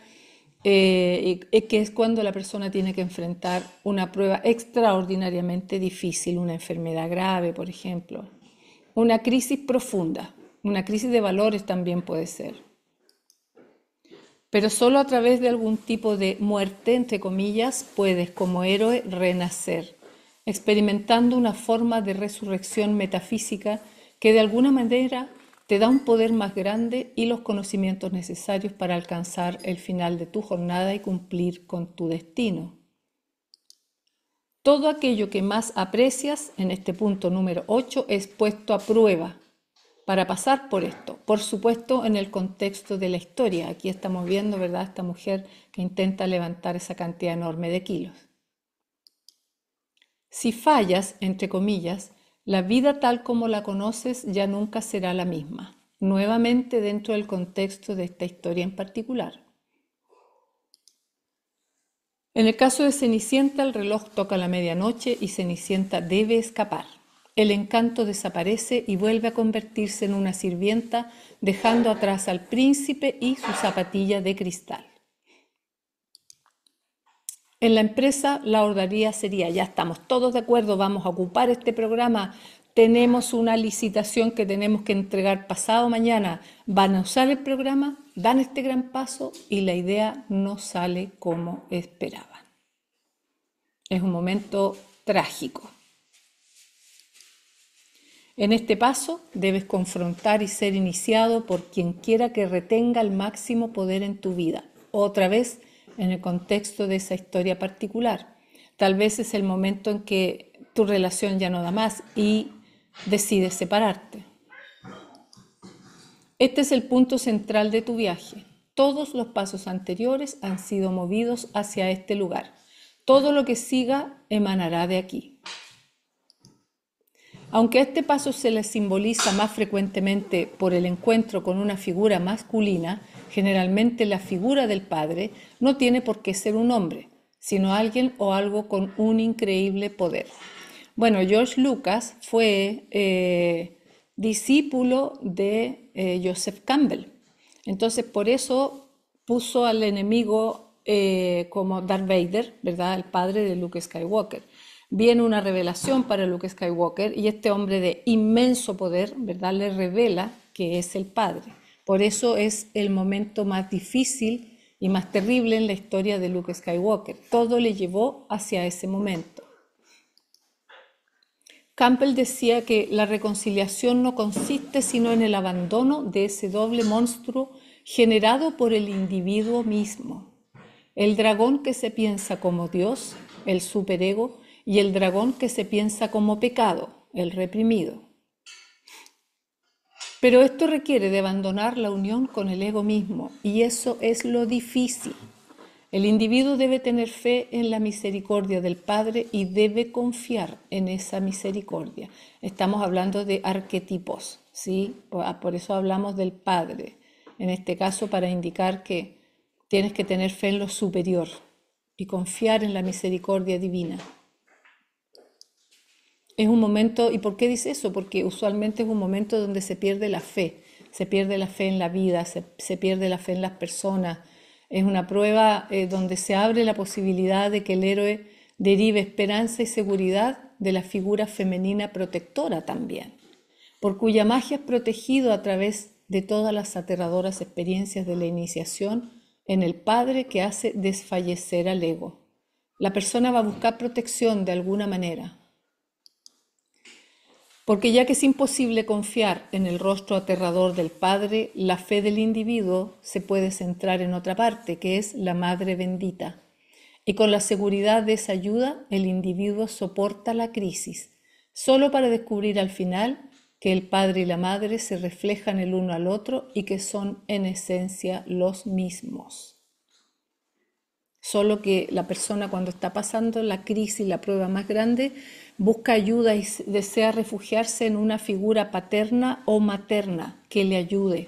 que es cuando la persona tiene que enfrentar una prueba extraordinariamente difícil, una enfermedad grave, por ejemplo, una crisis profunda, una crisis de valores también puede ser. Pero solo a través de algún tipo de muerte, entre comillas, puedes como héroe renacer, experimentando una forma de resurrección metafísica que de alguna manera te da un poder más grande y los conocimientos necesarios para alcanzar el final de tu jornada y cumplir con tu destino. Todo aquello que más aprecias, en este punto número 8, es puesto a prueba para pasar por esto. Por supuesto, en el contexto de la historia. Aquí estamos viendo, ¿verdad?, esta mujer que intenta levantar esa cantidad enorme de kilos. Si fallas, entre comillas, la vida tal como la conoces ya nunca será la misma, nuevamente dentro del contexto de esta historia en particular. En el caso de Cenicienta, el reloj toca la medianoche y Cenicienta debe escapar. El encanto desaparece y vuelve a convertirse en una sirvienta, dejando atrás al príncipe y su zapatilla de cristal. En la empresa, la ordalía sería: ya estamos todos de acuerdo, vamos a ocupar este programa, tenemos una licitación que tenemos que entregar pasado mañana, van a usar el programa, dan este gran paso y la idea no sale como esperaban. Es un momento trágico. En este paso debes confrontar y ser iniciado por quien quiera que retenga el máximo poder en tu vida. Otra vez, en el contexto de esa historia particular. Tal vez es el momento en que tu relación ya no da más y decides separarte. Este es el punto central de tu viaje. Todos los pasos anteriores han sido movidos hacia este lugar. Todo lo que siga emanará de aquí. Aunque este paso se le simboliza más frecuentemente por el encuentro con una figura masculina, generalmente la figura del padre, no tiene por qué ser un hombre, sino alguien o algo con un increíble poder. Bueno, George Lucas fue discípulo de Joseph Campbell. Entonces, por eso puso al enemigo como Darth Vader, ¿verdad?, el padre de Luke Skywalker. Viene una revelación para Luke Skywalker y este hombre de inmenso poder, ¿verdad?, le revela que es el padre. Por eso es el momento más difícil y más terrible en la historia de Luke Skywalker. Todo le llevó hacia ese momento. Campbell decía que la reconciliación no consiste sino en el abandono de ese doble monstruo generado por el individuo mismo. El dragón que se piensa como Dios, el superego, y el dragón que se piensa como pecado, el reprimido. Pero esto requiere de abandonar la unión con el ego mismo, y eso es lo difícil. El individuo debe tener fe en la misericordia del Padre y debe confiar en esa misericordia. Estamos hablando de arquetipos, ¿sí? Por eso hablamos del Padre, en este caso para indicar que tienes que tener fe en lo superior y confiar en la misericordia divina. Es un momento, ¿y por qué dice eso? Porque usualmente es un momento donde se pierde la fe. se pierde la fe en la vida, se pierde la fe en las personas. Es una prueba donde se abre la posibilidad de que el héroe derive esperanza y seguridad de la figura femenina protectora también, por cuya magia es protegido a través de todas las aterradoras experiencias de la iniciación en el padre que hace desfallecer al ego. La persona va a buscar protección de alguna manera, porque ya que es imposible confiar en el rostro aterrador del Padre, la fe del individuo se puede centrar en otra parte, que es la Madre bendita. Y con la seguridad de esa ayuda, el individuo soporta la crisis, solo para descubrir al final que el Padre y la Madre se reflejan el uno al otro y que son en esencia los mismos. Solo que la persona, cuando está pasando la crisis, la prueba más grande, busca ayuda y desea refugiarse en una figura paterna o materna que le ayude.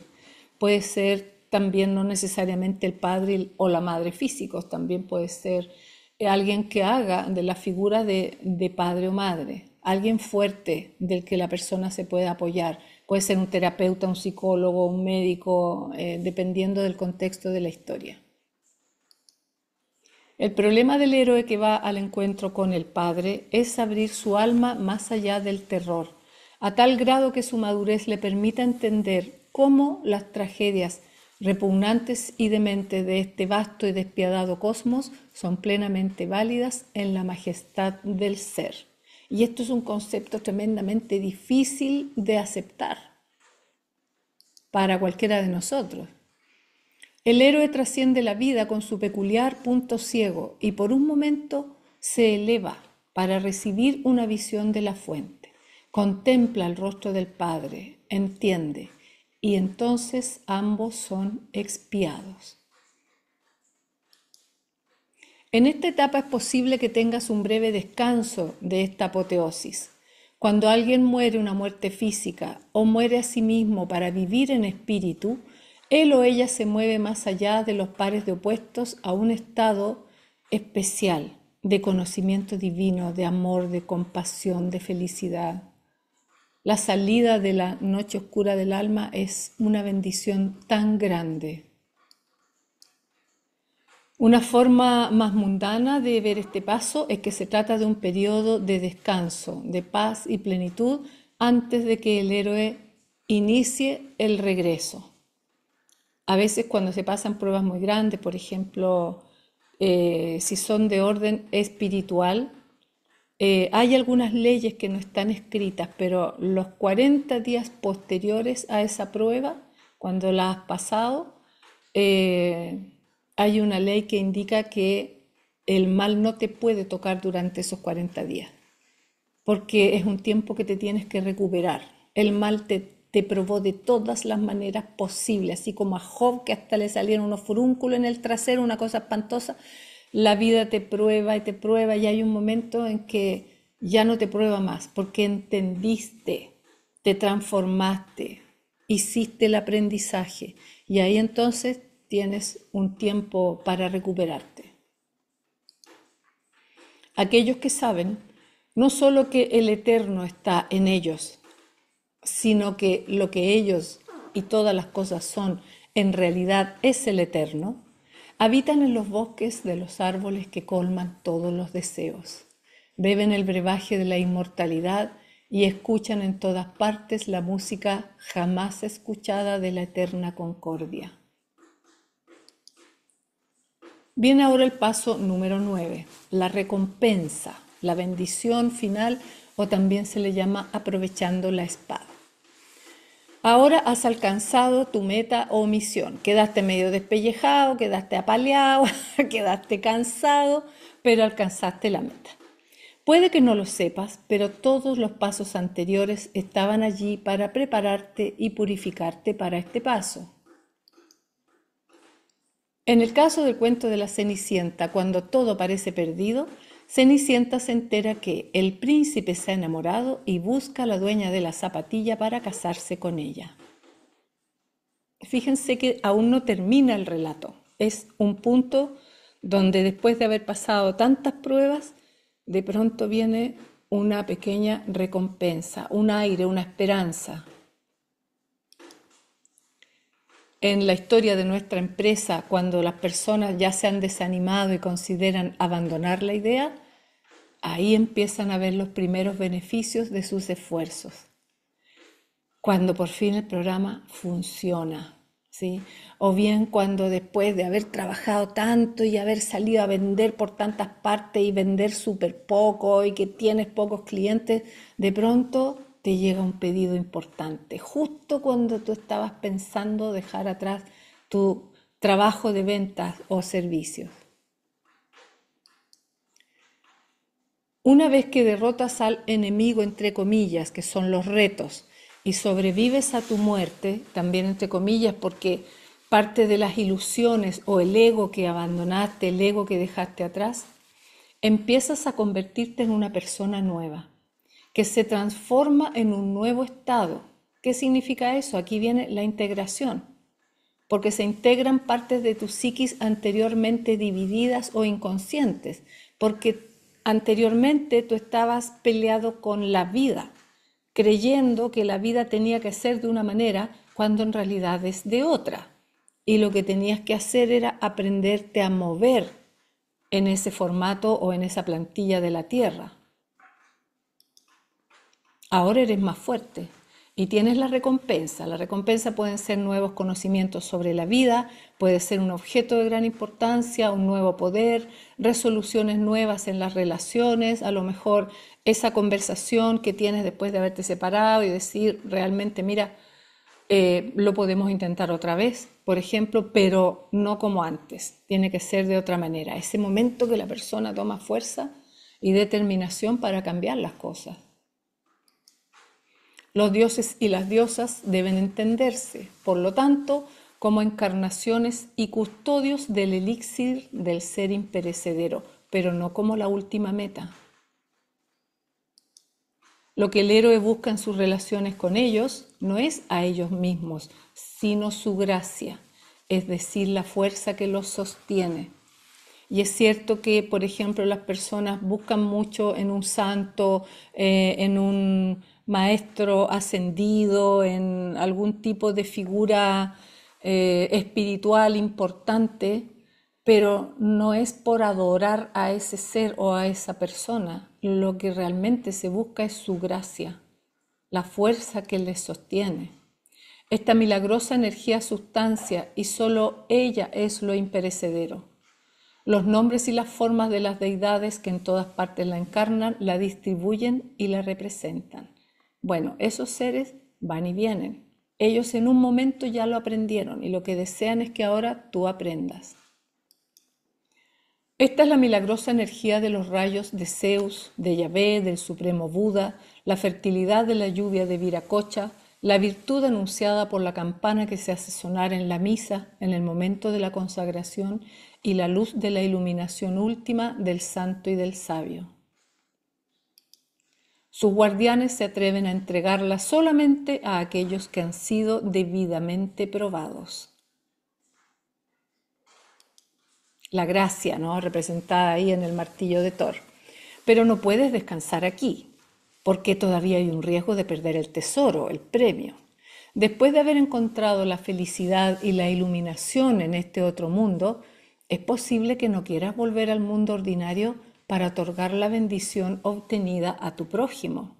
Puede ser también no necesariamente el padre o la madre físicos, también puede ser alguien que haga de la figura de padre o madre, alguien fuerte del que la persona se pueda apoyar. Puede ser un terapeuta, un psicólogo, un médico, dependiendo del contexto de la historia. El problema del héroe que va al encuentro con el Padre es abrir su alma más allá del terror, a tal grado que su madurez le permita entender cómo las tragedias repugnantes y dementes de este vasto y despiadado cosmos son plenamente válidas en la majestad del ser. Y esto es un concepto tremendamente difícil de aceptar para cualquiera de nosotros. El héroe trasciende la vida con su peculiar punto ciego y por un momento se eleva para recibir una visión de la fuente. Contempla el rostro del Padre, entiende, y entonces ambos son expiados. En esta etapa es posible que tengas un breve descanso de esta apoteosis. Cuando alguien muere una muerte física o muere a sí mismo para vivir en espíritu, él o ella se mueve más allá de los pares de opuestos a un estado especial de conocimiento divino, de amor, de compasión, de felicidad. La salida de la noche oscura del alma es una bendición tan grande. Una forma más mundana de ver este paso es que se trata de un periodo de descanso, de paz y plenitud antes de que el héroe inicie el regreso. A veces cuando se pasan pruebas muy grandes, por ejemplo, si son de orden espiritual, hay algunas leyes que no están escritas, pero los 40 días posteriores a esa prueba, cuando la has pasado, hay una ley que indica que el mal no te puede tocar durante esos 40 días, porque es un tiempo que te tienes que recuperar. El mal te probó de todas las maneras posibles, así como a Job, que hasta le salieron unos furúnculos en el trasero, una cosa espantosa. La vida te prueba y hay un momento en que ya no te prueba más, porque entendiste, te transformaste, hiciste el aprendizaje y ahí entonces tienes un tiempo para recuperarte. Aquellos que saben no solo que el Eterno está en ellos, sino que lo que ellos y todas las cosas son, en realidad es el Eterno, habitan en los bosques de los árboles que colman todos los deseos, beben el brebaje de la inmortalidad y escuchan en todas partes la música jamás escuchada de la eterna concordia. Viene ahora el paso número 9, la recompensa, la bendición final, o también se le llama aprovechando la espada. Ahora has alcanzado tu meta o misión. Quedaste medio despellejado, quedaste apaleado, quedaste cansado, pero alcanzaste la meta. Puede que no lo sepas, pero todos los pasos anteriores estaban allí para prepararte y purificarte para este paso. En el caso del cuento de la Cenicienta, cuando todo parece perdido, Cenicienta se entera que el príncipe se ha enamorado y busca a la dueña de la zapatilla para casarse con ella. Fíjense que aún no termina el relato. Es un punto donde después de haber pasado tantas pruebas, de pronto viene una pequeña recompensa, un aire, una esperanza. en la historia de nuestra empresa, cuando las personas ya se han desanimado y consideran abandonar la idea, ahí empiezan a ver los primeros beneficios de sus esfuerzos. Cuando por fin el programa funciona, ¿sí? O bien cuando después de haber trabajado tanto y haber salido a vender por tantas partes y vender súper poco y que tienes pocos clientes, de pronto te llega un pedido importante, justo cuando tú estabas pensando dejar atrás tu trabajo de ventas o servicios. Una vez que derrotas al enemigo, entre comillas, que son los retos, y sobrevives a tu muerte, también entre comillas, porque parte de las ilusiones o el ego que abandonaste, el ego que dejaste atrás, empiezas a convertirte en una persona nueva, que se transforma en un nuevo estado. ¿Qué significa eso? Aquí viene la integración, porque se integran partes de tu psiquis anteriormente divididas o inconscientes, porque anteriormente tú estabas peleado con la vida, creyendo que la vida tenía que ser de una manera cuando en realidad es de otra. Y lo que tenías que hacer era aprenderte a mover en ese formato o en esa plantilla de la tierra. Ahora eres más fuerte y tienes la recompensa. La recompensa pueden ser nuevos conocimientos sobre la vida, puede ser un objeto de gran importancia, un nuevo poder, resoluciones nuevas en las relaciones, a lo mejor esa conversación que tienes después de haberte separado y decir realmente, mira, lo podemos intentar otra vez, por ejemplo, pero no como antes, tiene que ser de otra manera. Ese momento que la persona toma fuerza y determinación para cambiar las cosas. Los dioses y las diosas deben entenderse, por lo tanto, como encarnaciones y custodios del elixir del ser imperecedero, pero no como la última meta. Lo que el héroe busca en sus relaciones con ellos no es a ellos mismos, sino su gracia, es decir, la fuerza que los sostiene. Y es cierto que, por ejemplo, las personas buscan mucho en un santo, en un maestro ascendido, en algún tipo de figura espiritual importante, pero no es por adorar a ese ser o a esa persona. Lo que realmente se busca es su gracia, la fuerza que les sostiene. Esta milagrosa energía sustancia y solo ella es lo imperecedero. Los nombres y las formas de las deidades que en todas partes la encarnan, la distribuyen y la representan. Bueno, esos seres van y vienen. Ellos en un momento ya lo aprendieron y lo que desean es que ahora tú aprendas. Esta es la milagrosa energía de los rayos de Zeus, de Yahvé, del Supremo Buda, la fertilidad de la lluvia de Viracocha, la virtud anunciada por la campana que se hace sonar en la misa en el momento de la consagración y la luz de la iluminación última del santo y del sabio. Sus guardianes se atreven a entregarla solamente a aquellos que han sido debidamente probados. La gracia, ¿no?, representada ahí en el martillo de Thor. Pero no puedes descansar aquí, porque todavía hay un riesgo de perder el tesoro, el premio. Después de haber encontrado la felicidad y la iluminación en este otro mundo, es posible que no quieras volver al mundo ordinario para otorgar la bendición obtenida a tu prójimo.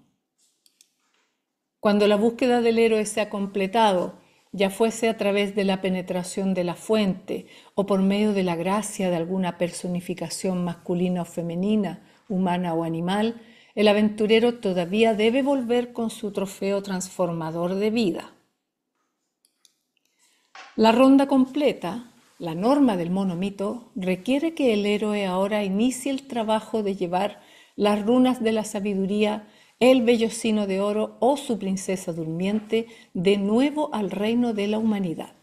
Cuando la búsqueda del héroe se ha completado, ya fuese a través de la penetración de la fuente o por medio de la gracia de alguna personificación masculina o femenina, humana o animal, el aventurero todavía debe volver con su trofeo transformador de vida. La ronda completa, la norma del monomito, requiere que el héroe ahora inicie el trabajo de llevar las runas de la sabiduría, el vellocino de oro o su princesa durmiente de nuevo al reino de la humanidad,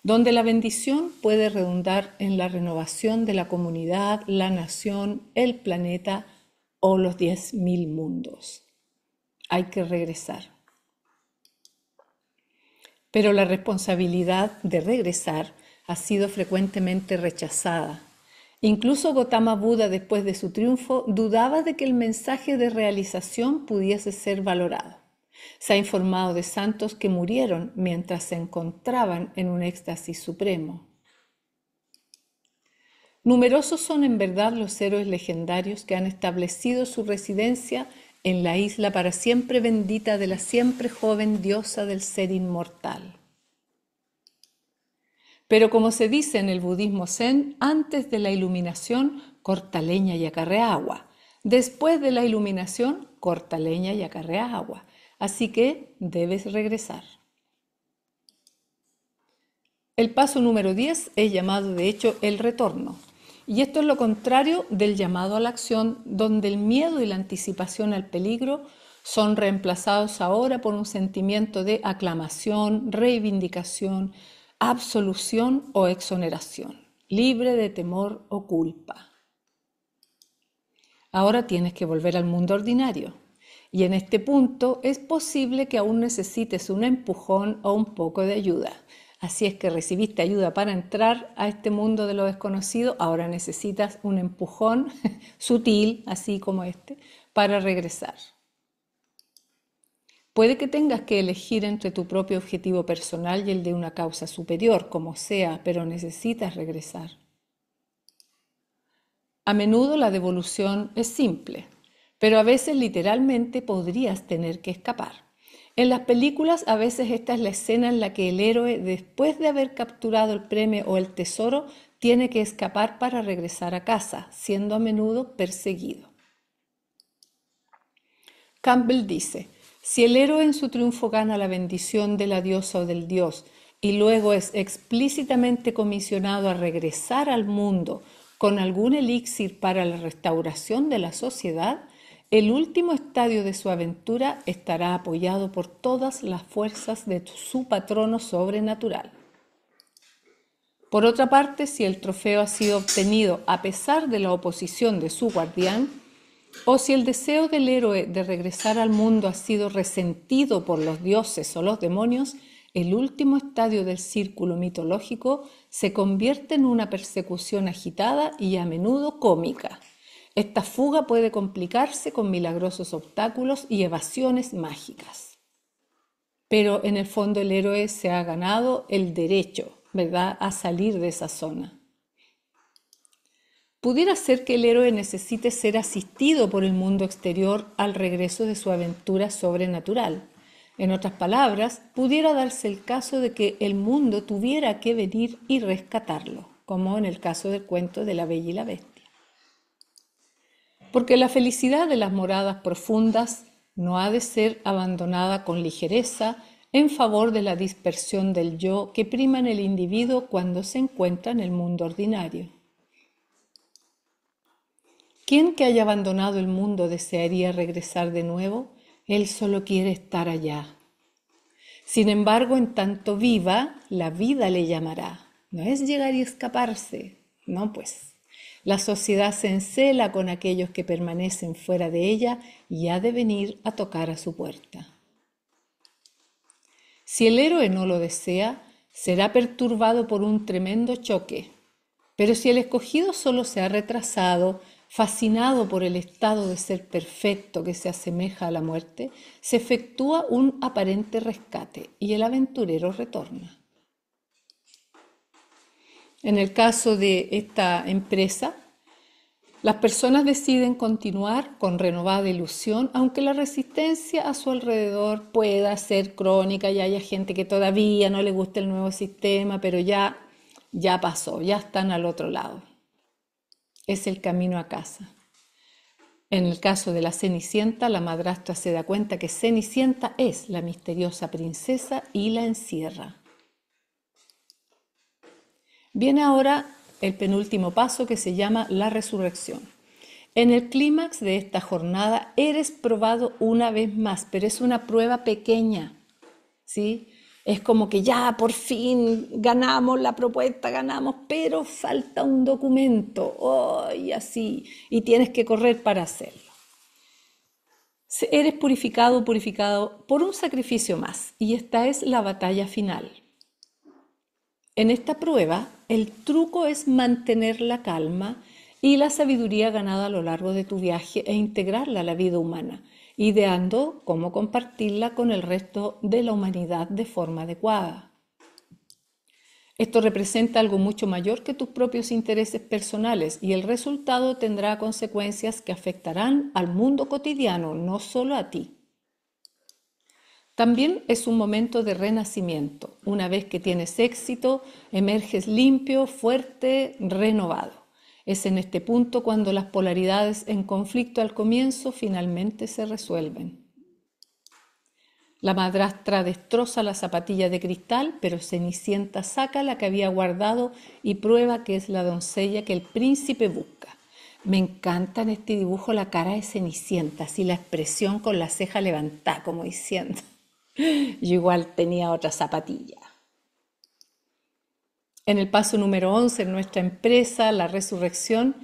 donde la bendición puede redundar en la renovación de la comunidad, la nación, el planeta o los 10.000 mundos. Hay que regresar. Pero la responsabilidad de regresar ha sido frecuentemente rechazada. Incluso Gautama Buda, después de su triunfo, dudaba de que el mensaje de realización pudiese ser valorado. Se ha informado de santos que murieron mientras se encontraban en un éxtasis supremo. Numerosos son en verdad los héroes legendarios que han establecido su residencia en la isla para siempre bendita de la siempre joven diosa del ser inmortal. Pero como se dice en el budismo zen, antes de la iluminación, corta leña y acarrea agua. Después de la iluminación, corta leña y acarrea agua. Así que debes regresar. El paso número 10 es llamado de hecho el retorno. Y esto es lo contrario del llamado a la acción, donde el miedo y la anticipación al peligro son reemplazados ahora por un sentimiento de aclamación, reivindicación, absolución o exoneración, libre de temor o culpa. Ahora tienes que volver al mundo ordinario. Y en este punto es posible que aún necesites un empujón o un poco de ayuda. Así es que recibiste ayuda para entrar a este mundo de lo desconocido, ahora necesitas un empujón sutil, así como este, para regresar. Puede que tengas que elegir entre tu propio objetivo personal y el de una causa superior, como sea, pero necesitas regresar. A menudo la devolución es simple, pero a veces literalmente podrías tener que escapar. En las películas a veces esta es la escena en la que el héroe, después de haber capturado el premio o el tesoro, tiene que escapar para regresar a casa, siendo a menudo perseguido. Campbell dice, si el héroe en su triunfo gana la bendición de la diosa o del dios y luego es explícitamente comisionado a regresar al mundo con algún elixir para la restauración de la sociedad, el último estadio de su aventura estará apoyado por todas las fuerzas de su patrono sobrenatural. Por otra parte, si el trofeo ha sido obtenido a pesar de la oposición de su guardián, o si el deseo del héroe de regresar al mundo ha sido resentido por los dioses o los demonios, el último estadio del círculo mitológico se convierte en una persecución agitada y a menudo cómica. Esta fuga puede complicarse con milagrosos obstáculos y evasiones mágicas. Pero en el fondo el héroe se ha ganado el derecho, ¿verdad?, a salir de esa zona. Pudiera ser que el héroe necesite ser asistido por el mundo exterior al regreso de su aventura sobrenatural. En otras palabras, pudiera darse el caso de que el mundo tuviera que venir y rescatarlo, como en el caso del cuento de La Bella y la Bestia. Porque la felicidad de las moradas profundas no ha de ser abandonada con ligereza en favor de la dispersión del yo que prima en el individuo cuando se encuentra en el mundo ordinario. ¿Quién que haya abandonado el mundo desearía regresar de nuevo? Él solo quiere estar allá. Sin embargo, en tanto viva, la vida le llamará. No es llegar y escaparse, no pues. La sociedad se encela con aquellos que permanecen fuera de ella y ha de venir a tocar a su puerta. Si el héroe no lo desea, será perturbado por un tremendo choque. Pero si el escogido solo se ha retrasado, fascinado por el estado de ser perfecto que se asemeja a la muerte, se efectúa un aparente rescate y el aventurero retorna. En el caso de esta empresa, las personas deciden continuar con renovada ilusión, aunque la resistencia a su alrededor pueda ser crónica y haya gente que todavía no le gusta el nuevo sistema, pero ya pasó, ya están al otro lado. Es el camino a casa. En el caso de la Cenicienta, la madrastra se da cuenta que Cenicienta es la misteriosa princesa y la encierra. Viene ahora el penúltimo paso que se llama la resurrección. En el clímax de esta jornada eres probado una vez más, pero es una prueba pequeña, ¿sí? Es como que ya por fin ganamos la propuesta, ganamos, pero falta un documento, y así, y tienes que correr para hacerlo. Eres purificado por un sacrificio más, y esta es la batalla final. En esta prueba, el truco es mantener la calma y la sabiduría ganada a lo largo de tu viaje e integrarla a la vida humana, ideando cómo compartirla con el resto de la humanidad de forma adecuada. Esto representa algo mucho mayor que tus propios intereses personales y el resultado tendrá consecuencias que afectarán al mundo cotidiano, no solo a ti. También es un momento de renacimiento. Una vez que tienes éxito, emerges limpio, fuerte, renovado. Es en este punto cuando las polaridades en conflicto al comienzo finalmente se resuelven. La madrastra destroza la zapatilla de cristal, pero Cenicienta saca la que había guardado y prueba que es la doncella que el príncipe busca. Me encanta en este dibujo la cara de Cenicienta, así la expresión con la ceja levantada, como diciendo, yo igual tenía otra zapatilla. En el paso número 11, en nuestra empresa, la resurrección,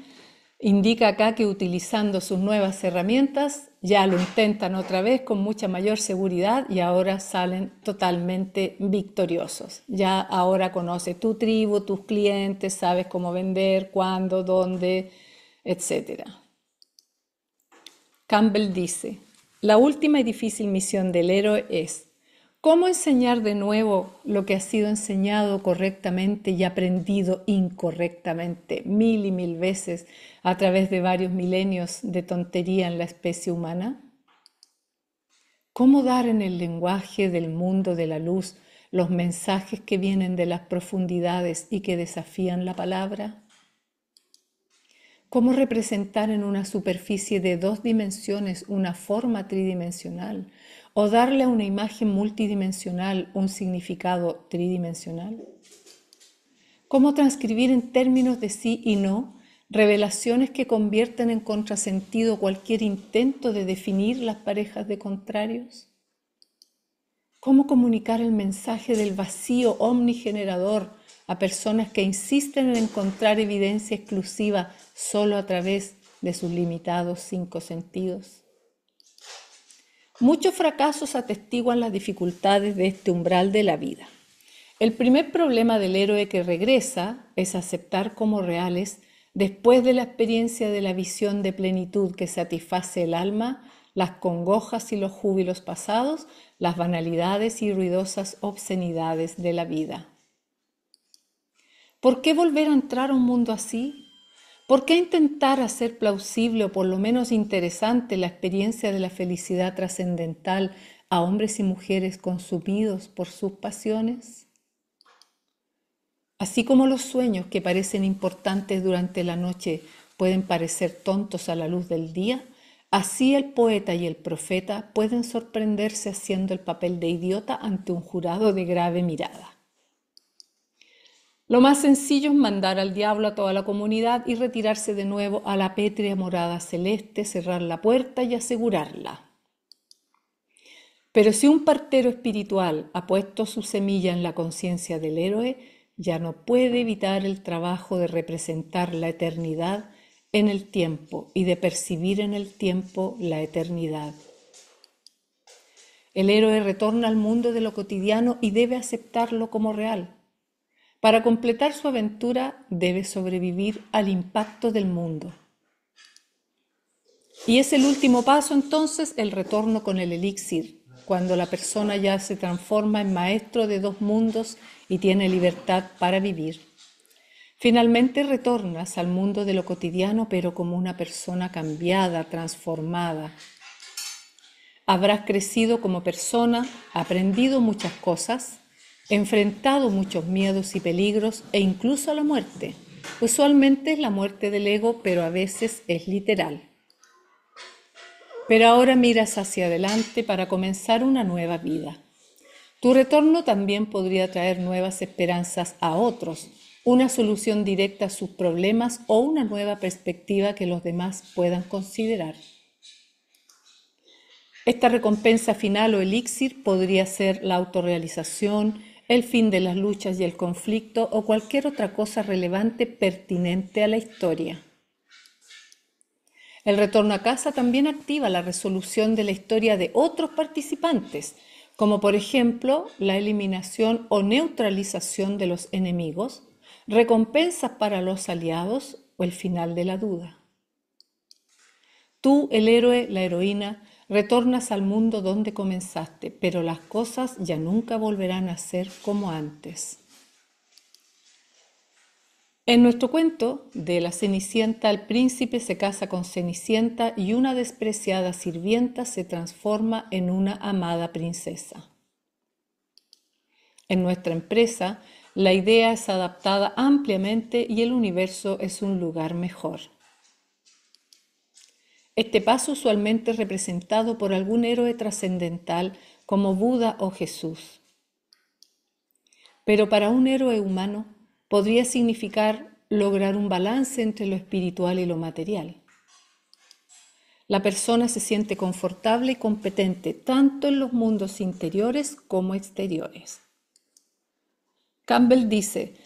indica acá que utilizando sus nuevas herramientas, ya lo intentan otra vez con mucha mayor seguridad y ahora salen totalmente victoriosos. Ya ahora conoces tu tribu, tus clientes, sabes cómo vender, cuándo, dónde, etc. Campbell dice, la última y difícil misión del héroe es ¿cómo enseñar de nuevo lo que ha sido enseñado correctamente y aprendido incorrectamente 1000 y 1000 veces a través de varios milenios de tontería en la especie humana? ¿Cómo dar en el lenguaje del mundo de la luz los mensajes que vienen de las profundidades y que desafían la palabra? ¿Cómo representar en una superficie de 2 dimensiones una forma tridimensional o darle a una imagen multidimensional un significado tridimensional? ¿Cómo transcribir en términos de sí y no revelaciones que convierten en contrasentido cualquier intento de definir las parejas de contrarios? ¿Cómo comunicar el mensaje del vacío omnigenerador a personas que insisten en encontrar evidencia exclusiva solo a través de sus limitados 5 sentidos? Muchos fracasos atestiguan las dificultades de este umbral de la vida. El primer problema del héroe que regresa es aceptar como reales, después de la experiencia de la visión de plenitud que satisface el alma, las congojas y los júbilos pasados, las banalidades y ruidosas obscenidades de la vida. ¿Por qué volver a entrar a un mundo así? ¿Por qué intentar hacer plausible o por lo menos interesante la experiencia de la felicidad trascendental a hombres y mujeres consumidos por sus pasiones? Así como los sueños que parecen importantes durante la noche pueden parecer tontos a la luz del día, así el poeta y el profeta pueden sorprenderse haciendo el papel de idiota ante un jurado de grave mirada. Lo más sencillo es mandar al diablo a toda la comunidad y retirarse de nuevo a la pétrea morada celeste, cerrar la puerta y asegurarla. Pero si un partero espiritual ha puesto su semilla en la conciencia del héroe, ya no puede evitar el trabajo de representar la eternidad en el tiempo y de percibir en el tiempo la eternidad. El héroe retorna al mundo de lo cotidiano y debe aceptarlo como real. Para completar su aventura debe sobrevivir al impacto del mundo. Y es el último paso entonces el retorno con el elixir, cuando la persona ya se transforma en maestro de 2 mundos y tiene libertad para vivir. Finalmente retornas al mundo de lo cotidiano, pero como una persona cambiada, transformada. Habrás crecido como persona, aprendido muchas cosas, enfrentado muchos miedos y peligros e incluso a la muerte. Usualmente es la muerte del ego, pero a veces es literal. Pero ahora miras hacia adelante para comenzar una nueva vida. Tu retorno también podría traer nuevas esperanzas a otros, una solución directa a sus problemas o una nueva perspectiva que los demás puedan considerar. Esta recompensa final o elixir podría ser la autorrealización, el fin de las luchas y el conflicto o cualquier otra cosa relevante pertinente a la historia. El retorno a casa también activa la resolución de la historia de otros participantes, como por ejemplo la eliminación o neutralización de los enemigos, recompensas para los aliados o el final de la duda. Tú, el héroe, la heroína, retornas al mundo donde comenzaste, pero las cosas ya nunca volverán a ser como antes. En nuestro cuento de la Cenicienta, el príncipe se casa con Cenicienta y una despreciada sirvienta se transforma en una amada princesa. En nuestra empresa, la idea es adaptada ampliamente y el universo es un lugar mejor. Este paso usualmente es representado por algún héroe trascendental como Buda o Jesús. Pero para un héroe humano podría significar lograr un balance entre lo espiritual y lo material. La persona se siente confortable y competente tanto en los mundos interiores como exteriores. Campbell dice,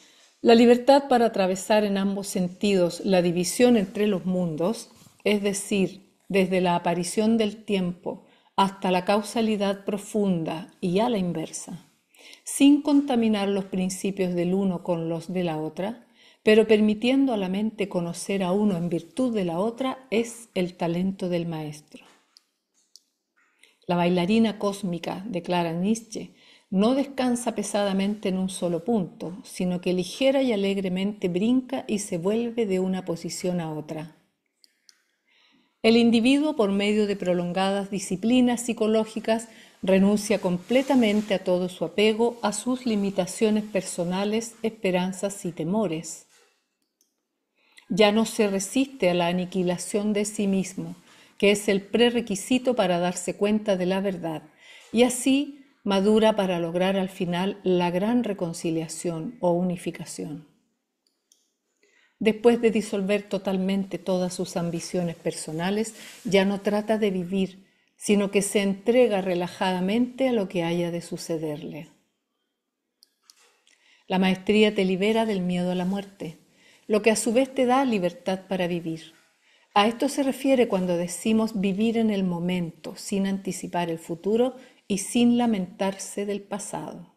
la libertad para atravesar en ambos sentidos la división entre los mundos, es decir, desde la aparición del tiempo hasta la causalidad profunda y a la inversa, sin contaminar los principios del uno con los de la otra, pero permitiendo a la mente conocer a uno en virtud de la otra, es el talento del maestro. La bailarina cósmica, declara Nietzsche, no descansa pesadamente en un solo punto, sino que ligera y alegremente brinca y se vuelve de una posición a otra. El individuo, por medio de prolongadas disciplinas psicológicas, renuncia completamente a todo su apego, a sus limitaciones personales, esperanzas y temores. Ya no se resiste a la aniquilación de sí mismo, que es el prerequisito para darse cuenta de la verdad, y así madura para lograr al final la gran reconciliación o unificación. Después de disolver totalmente todas sus ambiciones personales, ya no trata de vivir, sino que se entrega relajadamente a lo que haya de sucederle. La maestría te libera del miedo a la muerte, lo que a su vez te da libertad para vivir. A esto se refiere cuando decimos vivir en el momento, sin anticipar el futuro y sin lamentarse del pasado.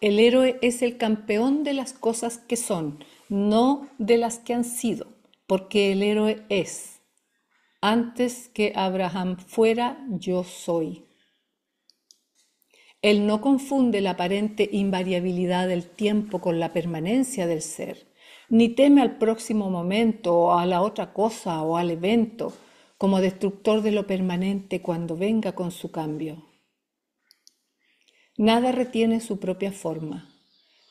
El héroe es el campeón de las cosas que son, no de las que han sido, porque el héroe es. Antes que Abraham fuera, yo soy. Él no confunde la aparente invariabilidad del tiempo con la permanencia del ser, ni teme al próximo momento o a la otra cosa o al evento como destructor de lo permanente cuando venga con su cambio. Nada retiene su propia forma,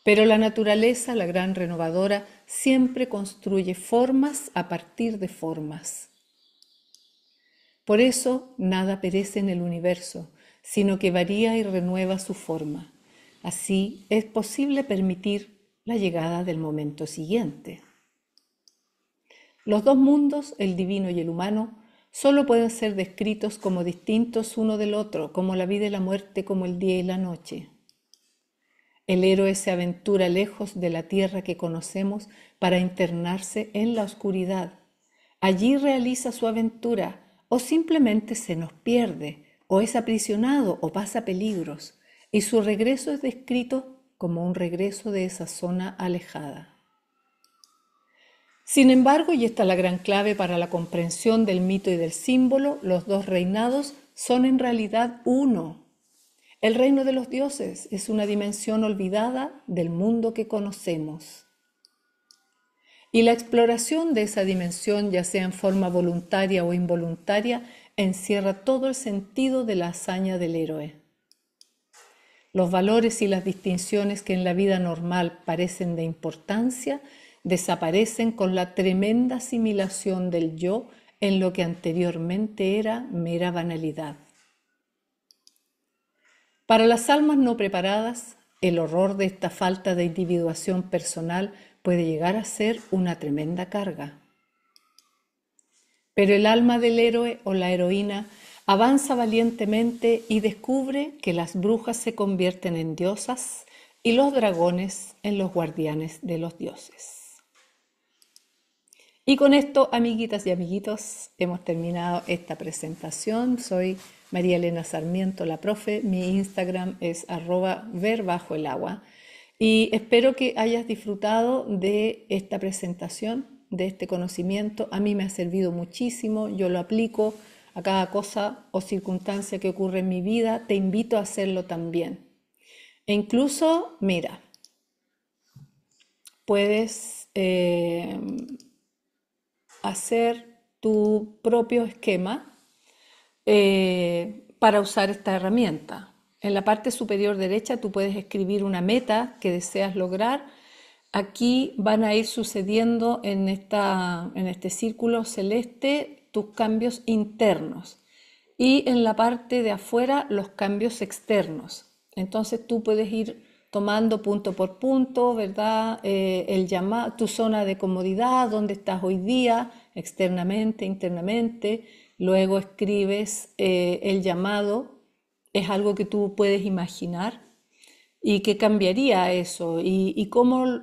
pero la naturaleza, la gran renovadora, siempre construye formas a partir de formas. Por eso nada perece en el universo, sino que varía y renueva su forma. Así es posible permitir la llegada del momento siguiente. Los dos mundos, el divino y el humano, solo pueden ser descritos como distintos uno del otro, como la vida y la muerte, como el día y la noche. El héroe se aventura lejos de la tierra que conocemos para internarse en la oscuridad. Allí realiza su aventura, o simplemente se nos pierde, o es aprisionado o pasa peligros, y su regreso es descrito como un regreso de esa zona alejada. Sin embargo, y esta es la gran clave para la comprensión del mito y del símbolo, los dos reinados son en realidad uno. El reino de los dioses es una dimensión olvidada del mundo que conocemos. Y la exploración de esa dimensión, ya sea en forma voluntaria o involuntaria, encierra todo el sentido de la hazaña del héroe. Los valores y las distinciones que en la vida normal parecen de importancia desaparecen con la tremenda asimilación del yo en lo que anteriormente era mera banalidad. Para las almas no preparadas, el horror de esta falta de individuación personal puede llegar a ser una tremenda carga. Pero el alma del héroe o la heroína avanza valientemente y descubre que las brujas se convierten en diosas y los dragones en los guardianes de los dioses. Y con esto, amiguitas y amiguitos, hemos terminado esta presentación. Soy María Elena Sarmiento, la profe. Mi Instagram es @verbajoelagua. Y espero que hayas disfrutado de esta presentación, de este conocimiento. A mí me ha servido muchísimo, yo lo aplico a cada cosa o circunstancia que ocurre en mi vida. Te invito a hacerlo también. E incluso, mira, puedes hacer tu propio esquema para usar esta herramienta. En la parte superior derecha tú puedes escribir una meta que deseas lograr. Aquí van a ir sucediendo en este círculo celeste tus cambios internos y en la parte de afuera los cambios externos. Entonces tú puedes ir tomando punto por punto, ¿verdad? Tu zona de comodidad, dónde estás hoy día, externamente, internamente. Luego escribes el llamado, es algo que tú puedes imaginar y qué cambiaría eso y cómo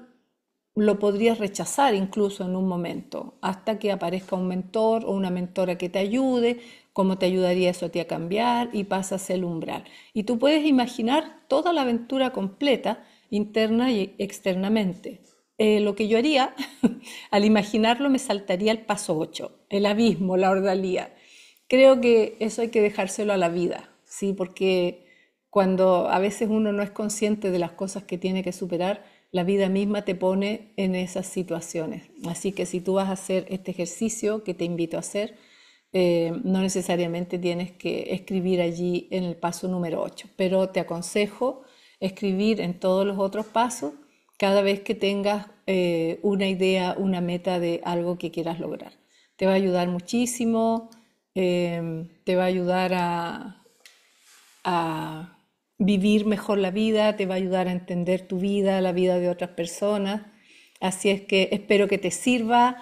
lo podrías rechazar incluso en un momento, hasta que aparezca un mentor o una mentora que te ayude, cómo te ayudaría eso a ti a cambiar y pasas el umbral. Y tú puedes imaginar toda la aventura completa, interna y externamente. Lo que yo haría, al imaginarlo me saltaría el paso 8, el abismo, la ordalía. Creo que eso hay que dejárselo a la vida, ¿sí? Porque cuando a veces uno no es consciente de las cosas que tiene que superar, la vida misma te pone en esas situaciones. Así que si tú vas a hacer este ejercicio que te invito a hacer, no necesariamente tienes que escribir allí en el paso número 8, pero te aconsejo escribir en todos los otros pasos cada vez que tengas una idea, una meta de algo que quieras lograr. Te va a ayudar muchísimo, te va a ayudar a vivir mejor la vida, te va a ayudar a entender tu vida, la vida de otras personas. Así es que espero que te sirva.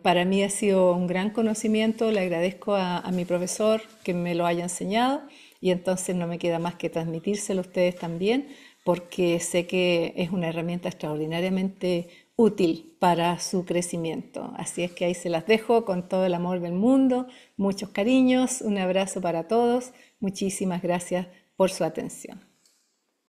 Para mí ha sido un gran conocimiento, le agradezco a mi profesor que me lo haya enseñado y entonces no me queda más que transmitírselo a ustedes también porque sé que es una herramienta extraordinariamente útil para su crecimiento. Así es que ahí se las dejo con todo el amor del mundo, muchos cariños, un abrazo para todos, muchísimas gracias por su atención.